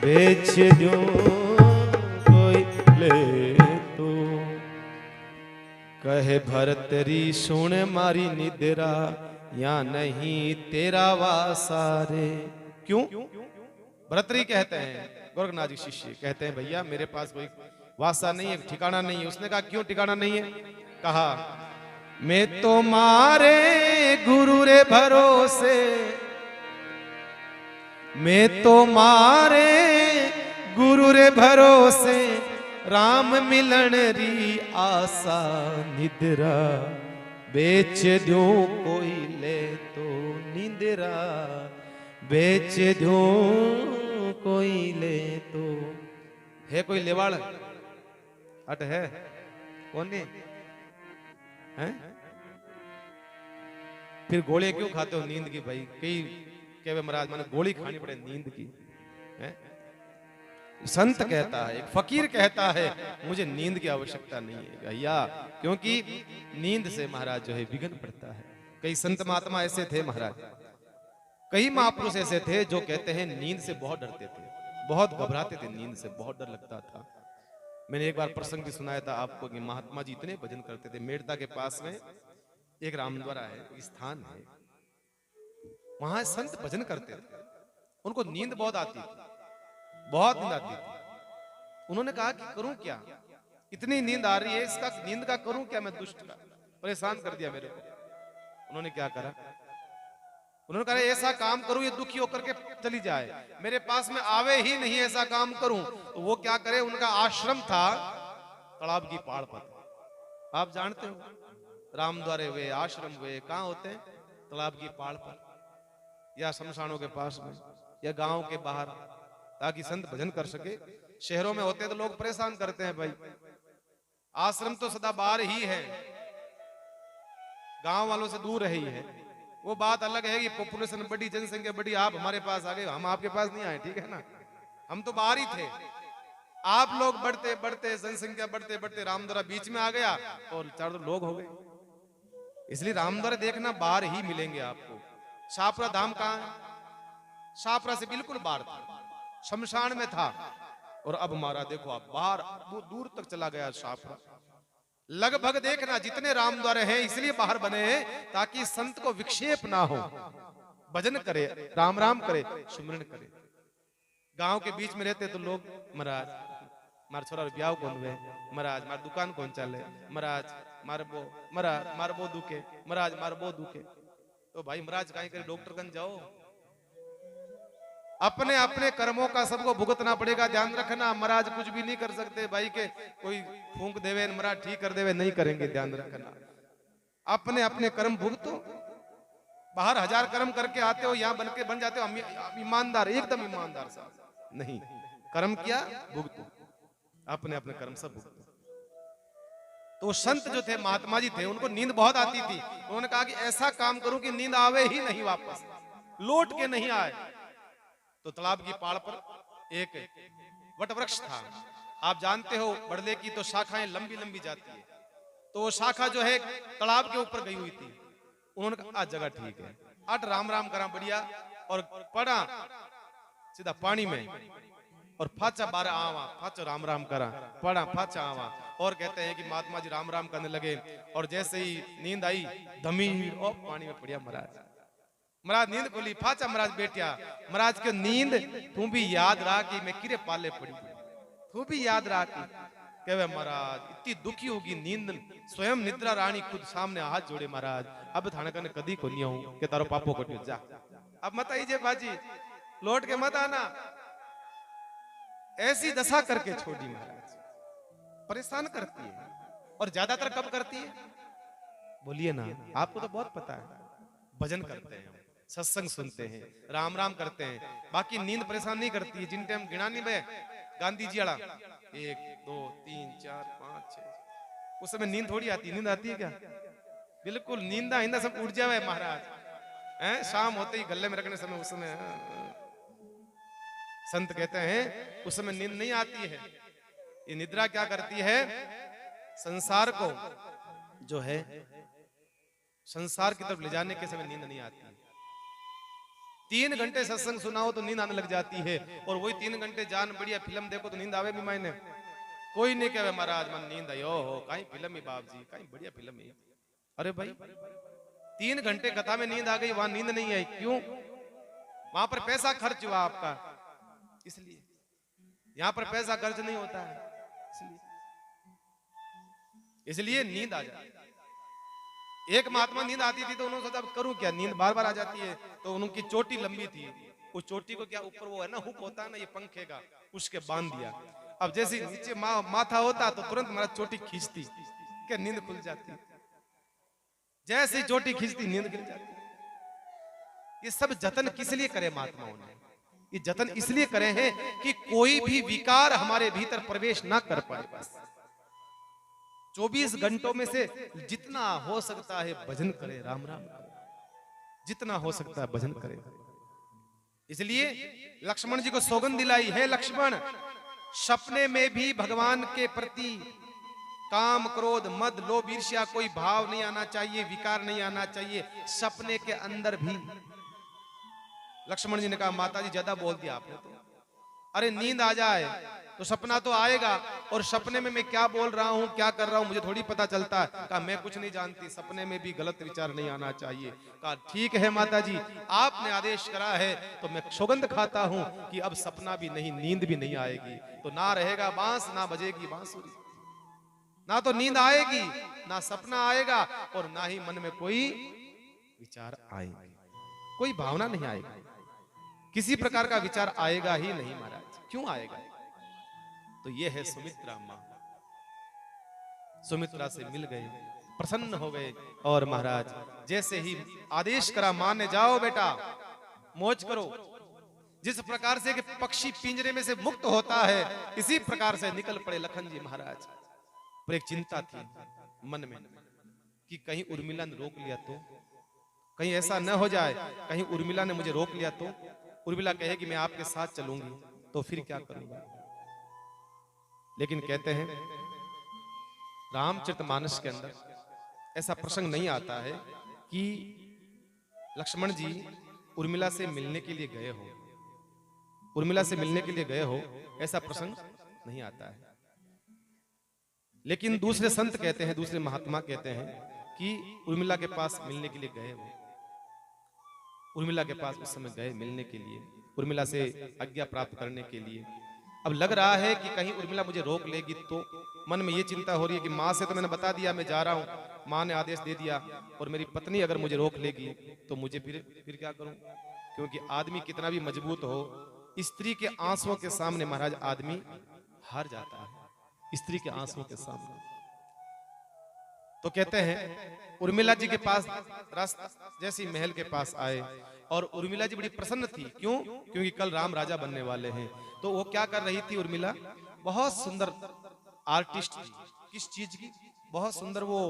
बेच दूं कोई ले तो। कहे भरतरी सुन मारी निदरा, या नहीं तेरा वासा रे। क्यों? भरतरी कहते हैं, गोरखनाथ जी शिष्य कहते हैं, भैया मेरे पास कोई वासा नहीं है, ठिकाना नहीं है। उसने कहा क्यों ठिकाना नहीं है? कहा मैं तो मारे गुरु रे भरोसे, मैं तो मारे गुरु रे भरोसे, राम मिलन री आशा निदरा, बेच दूं कोई ले तो निदरा, बेच दूं कोई ले तो। है कोई लेवाड़? हट है कौन नहीं है? फिर गोली क्यों खाते हो नींद की? भाई कई कहे महाराज मैंने गोली खानी पड़े नींद की है? संत कहता है, एक फकीर कहता है, मुझे नींद की आवश्यकता नहीं है भैया, क्योंकि नींद से महाराज जो है विघ्न पड़ता है। कई संत महात्मा ऐसे थे महाराज, कई महापुरुष ऐसे थे जो कहते हैं नींद से बहुत डरते थे, बहुत घबराते थे, नींद से बहुत डर लगता था। मैंने एक बार प्रसंग भी सुनाया था आपको कि महात्मा जी इतने भजन करते थे। मेड़ता के पास में एक रामद्वारा है, स्थान है, वहां संत भजन करते थे, उनको नींद बहुत आती थी, बहुत नींद आती थी। उन्होंने कहा कि करूं क्या, इतनी नींद आ रही है, इसका नींद का करूं क्या, मैं दुष्ट का परेशान कर दिया मेरे को। उन्होंने क्या करा? उन्होंने कहा ऐसा काम करूं ये दुखी होकर के चली जाए, मेरे पास में आवे ही नहीं, ऐसा काम करूं। तो वो क्या करे? उनका आश्रम था तालाब की पहाड़ पर, आप जानते हो रामद्वारे हुए आश्रम हुए कहाँ होते हैं? तालाब की पहाड़ पर या शमशानों के पास में या गांव के बाहर, ताकि संत भजन कर सके। शहरों में होते तो लोग परेशान करते हैं भाई, आश्रम तो सदा बाहर ही है, गांव वालों से दूर रही है। वो बात अलग है कि पॉपुलेशन बड़ी, जनसंख्या बड़ी, आप हमारे पास आ गए, हम आपके पास नहीं आए, ठीक है ना, हम तो बाहर ही थे। आप लोग बढ़ते बढ़ते जनसंख्या बढ़ते बढ़ते रामद्वारा बीच में आ गया और चारों लोग हो गए। इसलिए रामद्वारा देखना बाहर ही मिलेंगे आपको। शाहपुरा धाम कहाँ है? शाहपुरा से बिल्कुल बाहर था, शमशान में था। और अब महाराज देखो आप बाहर वो दूर तक चला गया शाहपुरा। लगभग देखना जितने रामद्वार हैं इसलिए बाहर बने हैं ताकि संत को विक्षेप ना हो, भजन करे, राम राम करे, सुमरन करे। गांव के बीच में रहते तो लोग महाराज मार छोरा ब्याह कौन हुए, महाराज मार दुकान कौन चले, महाराज मार बो दुखे, महाराज मार बो दुखे। तो भाई महाराज कहीं करे डॉक्टर कन जाओ। अपने अपने कर्मों का सबको भुगतना पड़ेगा, ध्यान रखना। महाराज कुछ भी नहीं कर सकते भाई के कोई फूंक देवे महाराज ठीक कर देवे, नहीं करेंगे, ध्यान रखना। अपने अपने कर्म भुगतो। बाहर 1000 कर्म करके आते हो, यहाँ बन जाते हो ईमानदार, एकदम ईमानदार साहब नहीं। कर्म किया भुगतो, अपने अपने कर्म सब भुगतो। तो संत जो थे महात्मा जी थे, उनको नींद बहुत आती थी। उन्होंने कहा कि ऐसा काम करूं कि नींद आवे ही नहीं, वापस लौट के नहीं आए। तो तालाब की पाड़ पर एक वटवृक्ष था। आप जानते हो बड़ले की तो शाखाएं लंबी लंबी जाती है। तो वो शाखा जो है तालाब के ऊपर गई हुई थी। उन्होंने कहा आज जगह ठीक है, अट राम राम करा बढ़िया, और पड़ा सीधा पानी में और फाचा 12 आवा, फाचो राम राम करा, पड़ा फाचा आवा। और कहते हैं कि महात्मा जी राम राम करने लगे और जैसे ही नींद आई धमी और पानी में पड़िया महाराज। महाराज नींद खुली, फाचा महाराज बैठिया। महाराज के नींद तू भी याद रहा कि मैं किरे पाले पड़ी, तू भी याद रहा कि कहे महाराज इतनी दुखी होगी नींद, स्वयं निद्रा रानी खुद सामने हाथ जोड़े, महाराज अब थाने कने कदी को नहीं आऊं के तारो पापो कटियो जा, अब मत आइए बाजी, लौट के मत आना। ऐसी दशा करके छोड़ी महाराज, परेशान करती है। और ज्यादातर कब करती है बोलिए ना, आपको तो बहुत पता है। भजन करते हैं, सत्संग सुनते हैं, राम राम करते हैं, बाकी नींद परेशान नहीं करती है। जिन टाइम गिना नहीं बे गांधी जी वाला 1 2 3 4 5 6, उस समय नींद थोड़ी आती, नींद आती है क्या? बिल्कुल नींदा हिंदा सब उड़ जावे महाराज हैं। शाम होते ही गले में रखने समय उस समय संत कहते हैं उस समय नींद नहीं आती है। ये निद्रा क्या करती है, संसार को जो है संसार की तरफ ले जाने के समय नींद नहीं आती है। 3 घंटे सत्संग सुनाओ तो नींद आने लग जाती है, और वही 3 घंटे जान बढ़िया फिल्म देखो तो नींद आवे भी मायने। कोई नहीं कहे महाराज मन नींद आयो हो, कहीं फिल्म ही बाप जी, कहीं बढ़िया फिल्म है। अरे भाई 3 घंटे कथा में नींद आ गई, वहां नींद नहीं आई, क्यों? वहां पर पैसा खर्च हुआ आपका, इसलिए। यहां पर पैसा खर्च नहीं होता है, इसलिए नींद आ जाती। एक महात्मा नींद आती थी तो उन्होंने सोचा करूं क्या, नींद बार बार आ जाती है। तो उनकी चोटी लंबी थी, उस चोटी को क्या ऊपर वो है ना हुक होता है ना ये पंखे का, उसके बांध दिया। अब जैसे नीचे माथा होता तो तुरंत मेरा चोटी खींचती क्या नींद खुल जाती, जैसे चोटी खींचती नींद गिर जाती। ये सब जतन किस लिए करे महात्माओं ने? ये जतन इसलिए करे हैं कि कोई भी विकार हमारे भीतर प्रवेश ना कर पाए। बस 24 घंटों में से जितना हो सकता है भजन करे, राम राम करे, जितना हो सकता है भजन करे। इसलिए लक्ष्मण जी को सौगंध दिलाई है, लक्ष्मण सपने में भी भगवान के प्रति काम क्रोध मद लोभ ईर्ष्या कोई भाव नहीं आना चाहिए, विकार नहीं आना चाहिए सपने के अंदर भी। लक्ष्मण जी ने कहा माता जी ज्यादा बोल दिया आपने तो, अरे नींद आ जाए तो सपना तो आएगा, और सपने में मैं क्या बोल रहा हूँ क्या कर रहा हूँ मुझे थोड़ी पता चलता है। कहा मैं कुछ नहीं जानती, सपने में भी गलत विचार नहीं आना चाहिए। कहा ठीक है माता जी आपने आदेश करा है तो मैं सौगंध खाता हूँ कि अब सपना भी नहीं नींद भी नहीं आएगी। तो ना रहेगा बांस ना बजेगी बांसुरी, ना तो नींद आएगी ना सपना आएगा, और ना ही मन में कोई विचार आएगा, कोई भावना नहीं आएगी, किसी प्रकार का विचार आएगा ही नहीं महाराज। क्यों आएगा? तो ये है सुमित्रा मां। सुमित्रा से मिल गए, प्रसन्न हो गए, और महाराज जैसे ही आदेश करा मां ने जाओ बेटा मौज करो। जिस प्रकार से कि पक्षी पिंजरे में से मुक्त होता है इसी प्रकार से निकल पड़े लखन जी महाराज। पर एक चिंता थी मन में कि कहीं उर्मिला ने रोक लिया तो, कहीं ऐसा न हो जाए कहीं उर्मिला ने मुझे रोक लिया तो, उर्मिला कहे कि मैं आपके साथ चलूंगी तो फिर क्या करूंगा। लेकिन कहते हैं रामचरितमानस के अंदर ऐसा प्रसंग नहीं आता है कि लक्ष्मण जी उर्मिला से मिलने के लिए गए हो, उर्मिला से मिलने के लिए गए हो, ऐसा प्रसंग नहीं आता है। लेकिन दूसरे संत कहते हैं, दूसरे महात्मा कहते हैं कि उर्मिला के पास मिलने के लिए गए हो, उर्मिला के पास उस समय गए मिलने के लिए, उर्मिला से आज्ञा प्राप्त करने के लिए। अब लग रहा है कि कहीं उर्मिला मुझे रोक लेगी, तो मन में ये चिंता हो रही है कि माँ से तो मैंने बता दिया मैं जा रहा हूँ, माँ ने आदेश दे दिया, और मेरी पत्नी अगर मुझे रोक लेगी तो मुझे फिर क्या करूं? क्योंकि आदमी कितना भी मजबूत हो, स्त्री के आंसुओं के सामने महाराज आदमी हार जाता है, स्त्री के आंसुओं के सामने। तो कहते हैं उर्मिला जी के पास रास्ता जैसी महल के पास आए, और उर्मिला जी बड़ी प्रसन्न थी। क्यों? क्योंकि कल राम राजा बनने वाले हैं। तो वो क्या कर रही थी उर्मिला? बहुत सुंदर आर्टिस्ट थी। किस चीज की? बहुत सुंदर वो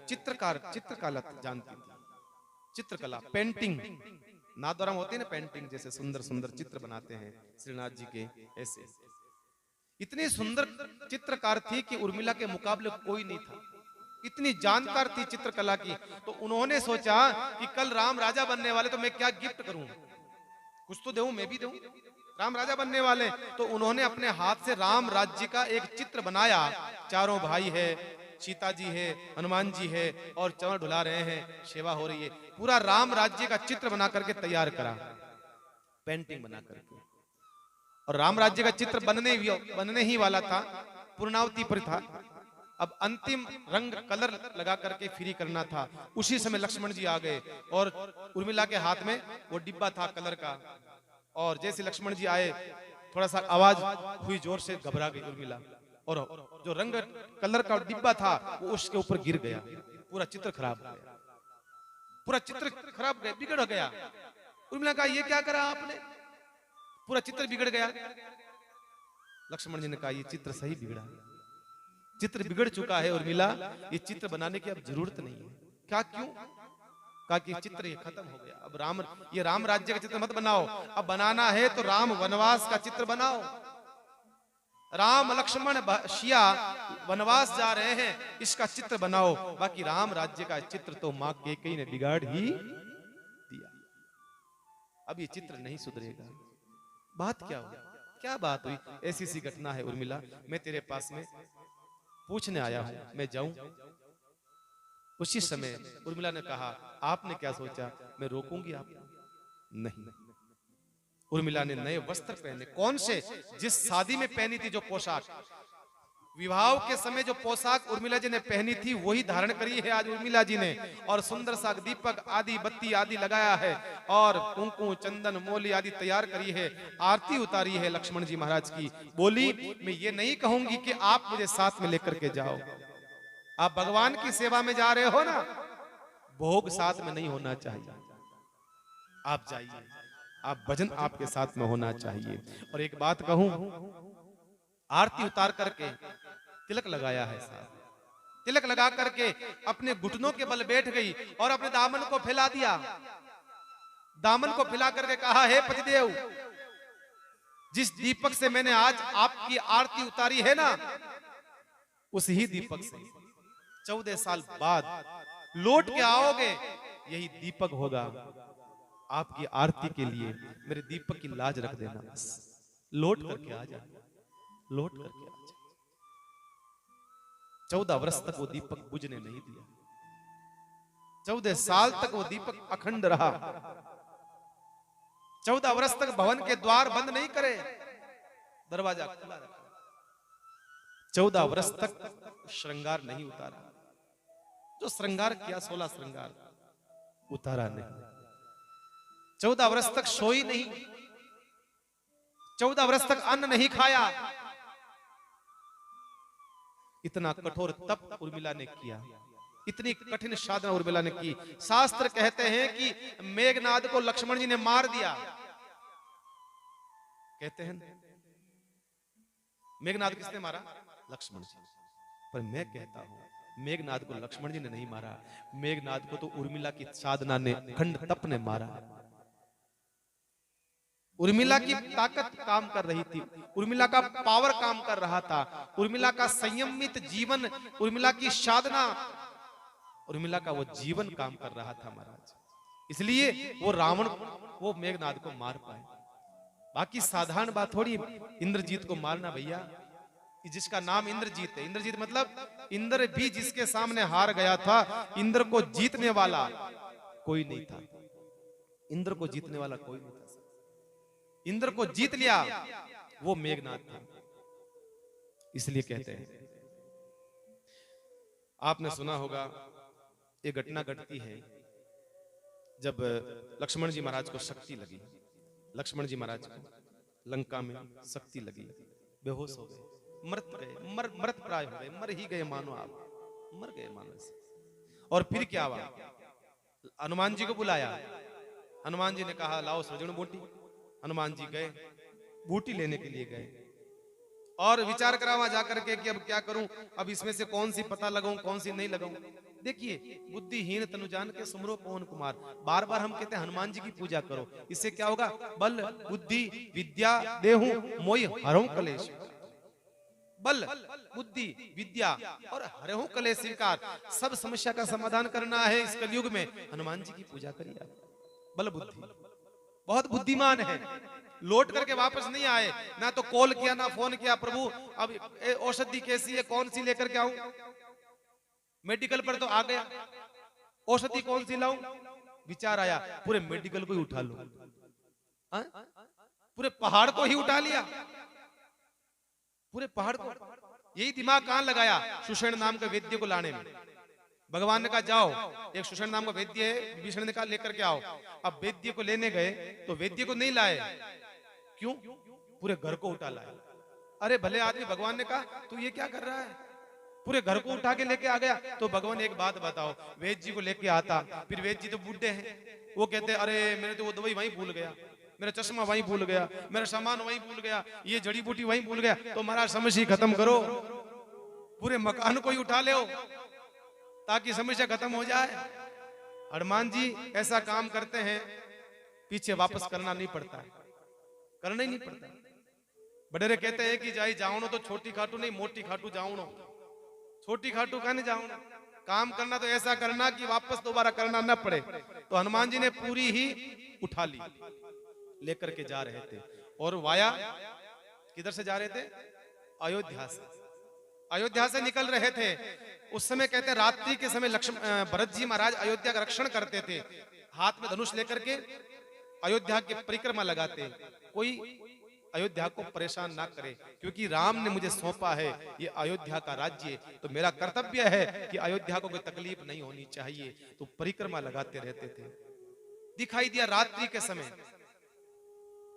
चित्रकला जानती थी, चित्रकला, पेंटिंग, नादौराम होते हैं ना पेंटिंग, जैसे सुंदर सुंदर चित्र बनाते हैं श्रीनाथ जी के, ऐसे इतनी सुंदर चित्रकार थी कि उर्मिला के मुकाबले कोई नहीं था, इतनी जानकार थी चित्रकला की। तो उन्होंने सोचा कि कल राम राजा बनने वाले, तो मैं क्या गिफ्ट करूं, कुछ तो दूं, मैं भी दूं, राम राजा बनने वाले। तो उन्होंने अपने हाथ से राम राज्य का एक चित्र बनाया, चारों भाई है, सीता जी है, हनुमान जी है, और चवर ढुला रहे हैं, सेवा हो रही है, पूरा राम राज्य का चित्र बना करके तैयार करा, पेंटिंग बना करके। और राम राज्य का चित्र बनने ही वाला था, पूर्णावती पर था। अब अंतिम रंग कलर लगा करके फ्री करना था। उसी समय लक्ष्मण जी आ गए, और उर्मिला के हाथ में वो डिब्बा था कलर का, और जैसे लक्ष्मण जी आए थोड़ा सा आवाज हुई, जोर से घबरा गई उर्मिला, और जो रंग कलर का डिब्बा था वो उसके ऊपर गिर गया, पूरा चित्र खराब हो गया, पूरा चित्र खराब गया, बिगड़ गया। उर्मिला कहा ये क्या करा आपने, पूरा चित्र बिगड़ गया। लक्ष्मण जी ने कहा ये चित्र सही बिगड़ा है, चित्र बिगड़ चुका है उर्मिला, ये चित्र बनाने की अब जरूरत नहीं है। क्या? क्यों? कहा कि चित्र ये खत्म हो गया, अब ये राम राज्य का चित्र मत बनाओ, अब बनाना है तो राम वनवास का चित्र बनाओ। राम लक्ष्मण सिया वनवास जा रहे हैं, इसका चित्र बनाओ, बाकी राम राज्य का चित्र तो मां कैकेयी ने बिगाड़ ही दिया, अब ये चित्र नहीं सुधरेगा। बात क्या हुई? क्या बात हुई? ऐसी सी घटना है उर्मिला, मैं तेरे पास में पूछने आया हूं, मैं जाऊं? उसी समय उर्मिला ने कहा आपने क्या सोचा, मैं रोकूंगी आपको? नहीं। उर्मिला ने नए वस्त्र पहने, कौन से? जिस शादी में पहनी थी जो पोशाक, विवाह के समय जो पोशाक उर्मिला जी ने पहनी थी वही धारण करी है आज उर्मिला जी ने, और सुंदर सा दीपक आदि बत्ती आदि लगाया है, और कुंकु चंदन मोली आदि तैयार करी है, आरती उतारी है लक्ष्मण जी महाराज की। बोली मैं ये नहीं कहूंगी कि आप मुझे साथ में लेकर के जाओ, आप भगवान की सेवा में जा रहे हो ना, भोग साथ में नहीं होना चाहिए, आप जाइए, आप भजन आपके साथ में होना चाहिए। और एक बात कहूं, आरती उतार करके तिलक लगाया है साहब, तिलक लगा करके अपने घुटनों के बल बैठ गई और अपने दामन को फैला दिया, दामन को फैला करके कहा हे पतिदेव, जिस दीपक से मैंने आज आपकी आरती उतारी है ना, उस ही दीपक से 14 साल बाद लौट के आओगे, यही दीपक होगा आपकी आरती के लिए, मेरे दीपक की लाज रख देना, बस लौट करके आ जा, लौट करके आ जा। 14 वर्ष तक वो दीपक बुझने नहीं दिया, 14 साल तक वो दीपक अखंड रहा, 14 वर्ष तक भवन के द्वार बंद नहीं करे, दरवाजा खुला रखा, 14 वर्ष तक श्रृंगार नहीं उतारा, जो श्रृंगार किया 16 श्रृंगार उतारा नहीं, 14 वर्ष तक सोई नहीं, 14 वर्ष तक अन्न नहीं खाया। इतना कठोर तप उर्मिला ने किया, इतनी कठिन साधना उर्मिला ने की। शास्त्र कहते हैं कि मेघनाद को लक्ष्मण जी ने मार दिया, कहते हैं मेघनाद किसने मारा? लक्ष्मण जी। पर मैं कहता हूं मेघनाद को लक्ष्मण जी ने नहीं मारा, मेघनाद को तो उर्मिला की साधना ने, अखंड तप ने मारा। उर्मिला की ताकत काम कर रही थी, उर्मिला का पावर काम कर रहा था, उर्मिला का संयमित जीवन, उर्मिला की साधना, उर्मिला का वो जीवन काम कर रहा था महाराज। इसलिए वो रावण, वो मेघनाद को मार पाए। बाकी साधारण बात थोड़ी इंद्रजीत को मारना भैया, जिसका नाम इंद्रजीत है। इंद्रजीत मतलब इंद्र भी जिसके सामने हार गया था, इंद्र को जीतने वाला कोई नहीं था। इंद्र को जीतने वाला कोई नहीं था। इंद्र को जीत लिया वो मेघनाद था। इसलिए कहते हैं, आपने सुना होगा एक घटना घटती है जब लक्ष्मण जी महाराज को शक्ति लगी। लक्ष्मण जी महाराज को लंका में शक्ति लगी, बेहोश हो गए, मृत प्राय हो गए, मर ही गए मानो, आप मर गए मानो ऐसे। और फिर क्या हुआ? हनुमान जी को बुलाया। हनुमान जी ने कहा लाओ सृजन बूटी। हनुमान जी गए, बूटी लेने के लिए गए और विचार करा वहां जाकर के कि अब क्या करूं, अब इसमें से कौन सी पता लगाऊं, कौन सी नहीं लगाऊं। देखिए, बुद्धिहीन तनु जान के सुमरो पवन कुमार, बार बार हम कहते हैं हनुमान जी की पूजा करो, इससे क्या होगा? बल बुद्धि विद्या देहु मोहि हरहु कलेश। बल बुद्धि विद्या और हरहु कलेश स्वीकार, सब समस्या का समाधान करना है इस कलयुग में, हनुमान जी की पूजा करिए आप। बल बुद्धि, बहुत बुद्धिमान है। लौट करके वापस नहीं आए, ना तो कॉल किया ना फोन किया, प्रभु अब औषधि कैसी है, कौन सी लेकर के आऊं? मेडिकल पर तो आ गया, औषधि कौन सी लाऊं? विचार आया पूरे मेडिकल को ही उठा लो, पूरे पहाड़ को ही उठा लिया, पूरे पहाड़ को। यही दिमाग कहां लगाया? सुषेण नाम के वैद्य को लाने में। भगवान ने कहा जाओ, एक सुषेण नाम का वैद्य है, विभीषण ने कहा लेकर के आओ। अब वैद्य को लेने गए तो वैद्य को नहीं लाए, क्यों? पूरे घर को उठा लाए। अरे भले आदमी, भगवान ने कहा तू ये क्या कर रहा है, पूरे घर को उठा के लेके आ गया। तो भगवान एक बात बताओ, वैद्य जी को लेके आता, फिर वैद्य जी तो बूढ़े हैं, वो कहते अरे मैंने तो वो दवाई वहीं भूल गया, मेरा चश्मा वहीं भूल गया, मेरा सामान वहीं भूल गया, ये जड़ी बूटी वहीं भूल गया। तो महाराज समस्या खत्म करो, पूरे मकान को ही उठा ले ताकि समस्या खत्म हो जाए। हनुमान जी ऐसा काम करते हैं, पीछे वापस करना नहीं पड़ता, करना ही नहीं पड़ता। बडेरे कहते हैं कि जाई जाऊनो तो छोटी खाटू नहीं, मोटी खाटू जाऊनो। छोटी खाटू कहने जाऊनो, काम करना तो ऐसा करना कि वापस दोबारा करना न पड़े। तो हनुमान जी ने पूरी ही उठा ली, लेकर के जा रहे थे। और वाया किधर से जा रहे थे? अयोध्या से। अयोध्या से निकल रहे थे। उस समय कहते हैं रात्रि के समय भरत जी महाराज अयोध्या का रक्षण करते थे, हाथ में धनुष लेकर के अयोध्या की परिक्रमा लगाते। कोई अयोध्या को परेशान ना करे, क्योंकि राम ने मुझे सौंपा है ये अयोध्या का राज्य, तो मेरा कर्तव्य है कि अयोध्या को कोई तकलीफ नहीं होनी चाहिए। तो परिक्रमा लगाते रहते थे। दिखाई दिया रात्रि के समय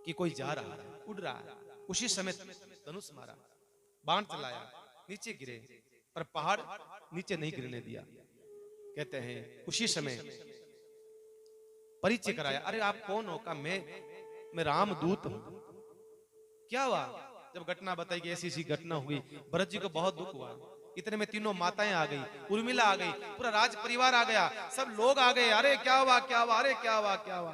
कि कोई जा रहा है, उड़ रहा है, उसी समय धनुष मारा, बाण चलाया, नीचे गिरे, पर पहाड़ नीचे नहीं गिरने दिया। कहते हैं उसी समय परिचय कराया। अरे आप कौन हो? का मैं रामदूत हूं। क्या हुआ? जब घटना बताई कि ऐसी ऐसी घटना हुई, भरत जी को बहुत दुख हुआ। इतने में तीनों माताएं आ गई, उर्मिला आ गई, पूरा राज परिवार आ गया, सब लोग आ गए। अरे क्या हुआ, क्या हुआ, अरे क्या हुआ, क्या हुआ?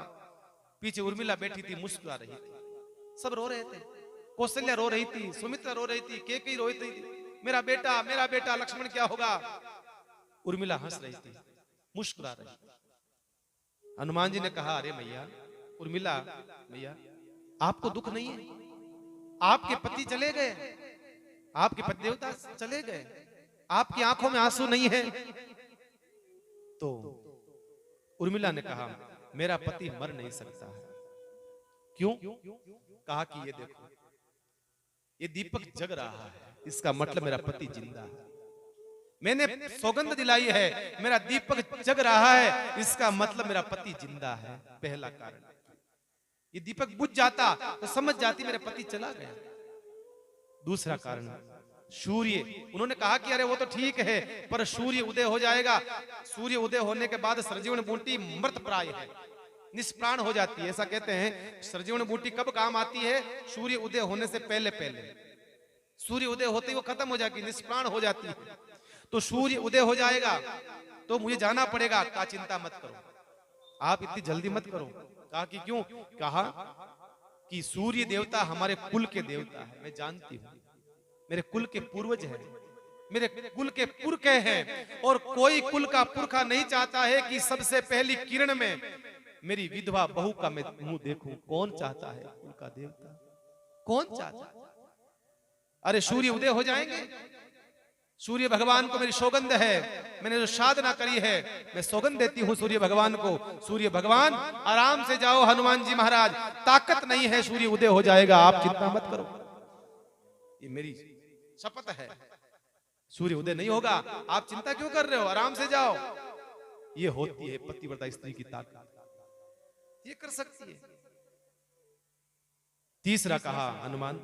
पीछे उर्मिला बैठी थी, मुस्कुरा रही थी, सब रो रहे थे। कौशल्या रो रही थी, सुमित्रा रो रही थी, केकई रो रही थी, मेरा बेटा लक्ष्मण क्या होगा? उर्मिला हंस रही थी, मुस्कुरा रही थी। हनुमान जी ने कहा अरे मैया उर्मिला, मैया आपको दुख नहीं है? आपके पति चले गए, आपके पति देवता चले गए, आपकी आंखों में आंसू नहीं है? तो उर्मिला ने कहा मेरा पति मर नहीं सकता है। क्यों? कहा कि ये देखो, ये दीपक जग रहा है, इसका मतलब मेरा पति जिंदा है। मैंने सौगंध दिलाई है, मेरा दीपक जग रहा है, इसका मतलब मेरा पति जिंदा है। पहला कारण, ये दीपक बुझ जाता तो समझ जाती मेरे पति चला गया। दूसरा कारण, सूर्य। उन्होंने कहा कि अरे वो तो ठीक है, पर सूर्य उदय हो जाएगा, सूर्य उदय होने के बाद सरजीवन बूटी मृत प्राय है, निष्प्राण हो जाती है। ऐसा कहते हैं सरजीवन बूटी कब काम आती है? सूर्य उदय होने से पहले पहले। सूर्य उदय होते ही वो खत्म हो जाती, निष्प्राण हो जाती है। तो सूर्य उदय हो जाएगा तो मुझे जाना पड़ेगा। का चिंता मत करो, आप इतनी जल्दी मत करो। कहा कि क्यों? कहा कि सूर्य देवता हमारे कुल के देवता है, मैं जानती हूं, मेरे कुल के पूर्वज हैं, मेरे कुल के पुरखे हैं, और कोई कुल का पुरखा नहीं चाहता है कि सबसे पहली किरण में मेरी विधवा बहू का मैं मुंह देखूं। कौन चाहता है? कुल का देवता। कौन चाहता है? अरे सूर्य उदय हो जाएंगे, सूर्य भगवान को मेरी सौगंध है, मैंने जो साधना करी है, मैं सौगंध देती हूं सूर्य भगवान को। सूर्य भगवान आराम से जाओ हनुमान जी महाराज, ताकत नहीं है, सूर्य उदय हो जाएगा, आप चिंता मत करो, ये मेरी शपथ है, सूर्य उदय नहीं होगा, आप चिंता क्यों कर रहे हो, आराम से जाओ। ये होती है पतिव्रता स्त्री की ताकत, ये कर सकती है। तीसरा कहा हनुमान,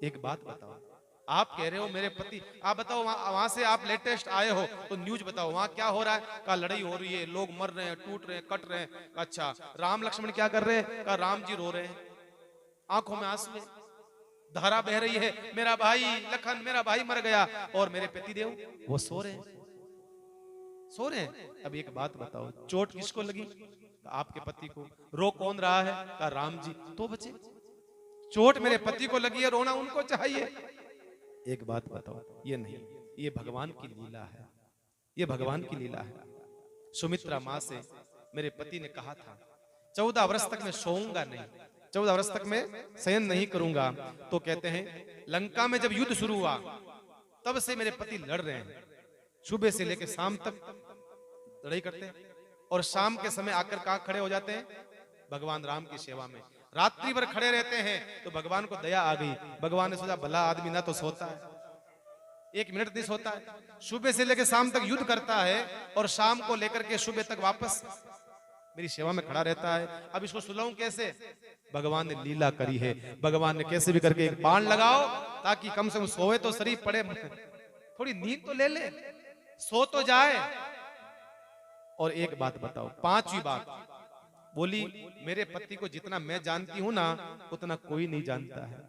एक बात बताओ, आप कह रहे हो मेरे पति, आप बताओ वहां से आप लेटेस्ट आए हो तो न्यूज बताओ, वहां क्या हो रहा है? का लड़ाई हो रही है, लोग मर रहे हैं, टूट रहे हैं, कट रहे हैं। अच्छा, राम लक्ष्मण क्या कर रहे हैं? का राम जी रो रहे हैं, आंखों में आंसू है, धारा बह रही है, मेरा भाई लखन, मेरा भाई मर गया, और मेरे पति देव वो सो रहे हैं, सो रहे हैं। अब एक बात बताओ, चोट किसको लगी? आपके पति को। रो कौन रहा है? का राम जी। तो बचे, चोट मेरे पति को लगी है, रोना उनको चाहिए। एक बात बताओ, ये नहीं, ये भगवान की लीला है, ये भगवान की लीला है। सुमित्रा मां से मेरे पति ने कहा था 14 वर्ष तक मैं सोऊंगा नहीं, 14 वर्ष तक मैं शयन नहीं करूंगा। तो कहते हैं लंका में जब युद्ध शुरू हुआ तब से मेरे पति लड़ रहे हैं, सुबह से लेकर शाम तक लड़ाई करते हैं, और शाम के समय आकर कहां खड़े हो जाते हैं? भगवान राम की सेवा में। रात्रि भर खड़े रहते हैं, तो भगवान को दया आ गई, भगवान ने सोचा भला आदमी ना तो सोता है, 1 मिनट नहीं सोता है, सुबह से लेकर शाम तक युद्ध करता है, और शाम को लेकर के सुबह तक वापस मेरी सेवा में खड़ा रहता है। अब इसको सुलाऊं कैसे? भगवान ने लीला करी है, भगवान ने कैसे भी करके एक बाण लगाओ ताकि कम से कम सोए तो शरीर पड़े, थोड़ी नींद तो ले ले, सो तो जाए। और एक बात बताओ, 5वीं बात बोली, मेरे पति को जितना मैं जानती हूं ना उतना कोई नहीं जानता है।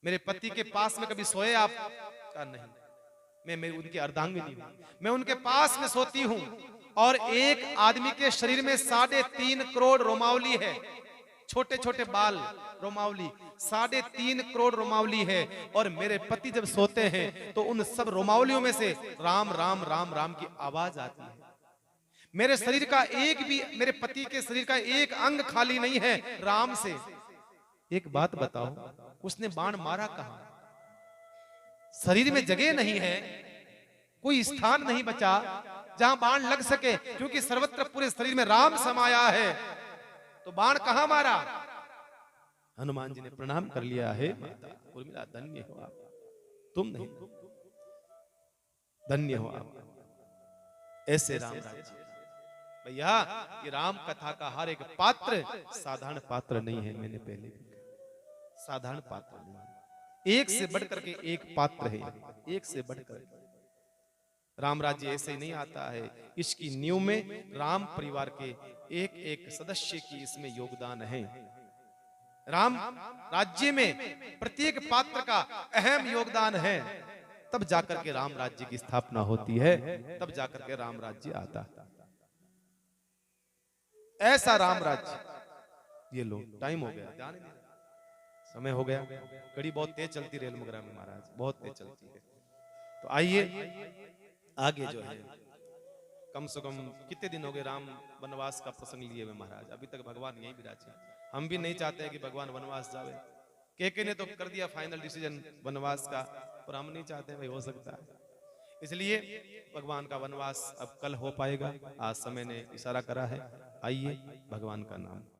मेरे पति के पास में कभी सोए आप? का नहीं, मैं उनकी अर्धांगिनी हूं, मैं उनके पास में सोती हूं, और एक आदमी के शरीर में 3.5 करोड़ रोमावली है, छोटे छोटे बाल रोमावली, 3.5 करोड़ रोमावली है, और मेरे पति जब सोते हैं तो उन सब रोमावलियों में से राम राम राम राम की आवाज आती है। मेरे शरीर का एक भी, मेरे पति के शरीर का एक अंग खाली नहीं है राम से। एक बात बताओ, उसने बाण मारा कहां? शरीर में जगह नहीं है, कोई स्थान नहीं बचा जहां बाण लग सके, क्योंकि सर्वत्र पूरे शरीर में राम समाया है, तो बाण कहां मारा? हनुमान जी ने प्रणाम कर लिया है, माता उर्मिला धन्य हो आप, तुम नहीं, धन्य हो आप, ऐसे राम राज्य। भैया ये राम कथा का हर एक पात्र साधारण पात्र नहीं है, मैंने पहले भी कहा, साधारण पात्र नहीं है, एक से बढ़कर के एक पात्र है, एक से बढ़कर। राम राज्य ऐसे ही नहीं आता है, इसकी नींव में राम परिवार के एक एक सदस्य की इसमें योगदान है। राम राज्य में प्रत्येक पात्र का अहम योगदान है, तब जाकर के राम राज्य की स्थापना होती है, तब जाकर के राम राज्य आता है। ऐसा राम राज्य। ये लो टाइम हो गया, ध्यान नहीं, समय हो गया, घड़ी बहुत तेज चलती रेल मुगरा में महाराज, बहुत तेज चलती है। तो आइए आगे जो है, कम से कम कितने दिन हो गए राम वनवास का प्रसंग लिए हुए महाराज, अभी तक भगवान यहीं विराजे। हम भी नहीं चाहते हैं कि भगवान वनवास जावे, के ने तो कर दिया फाइनल डिसीजन वनवास का, पर हम नहीं चाहते भाई, हो सकता है, इसलिए भगवान का वनवास अब कल हो पाएगा, आज समय ने इशारा करा है। आइए भगवान का नाम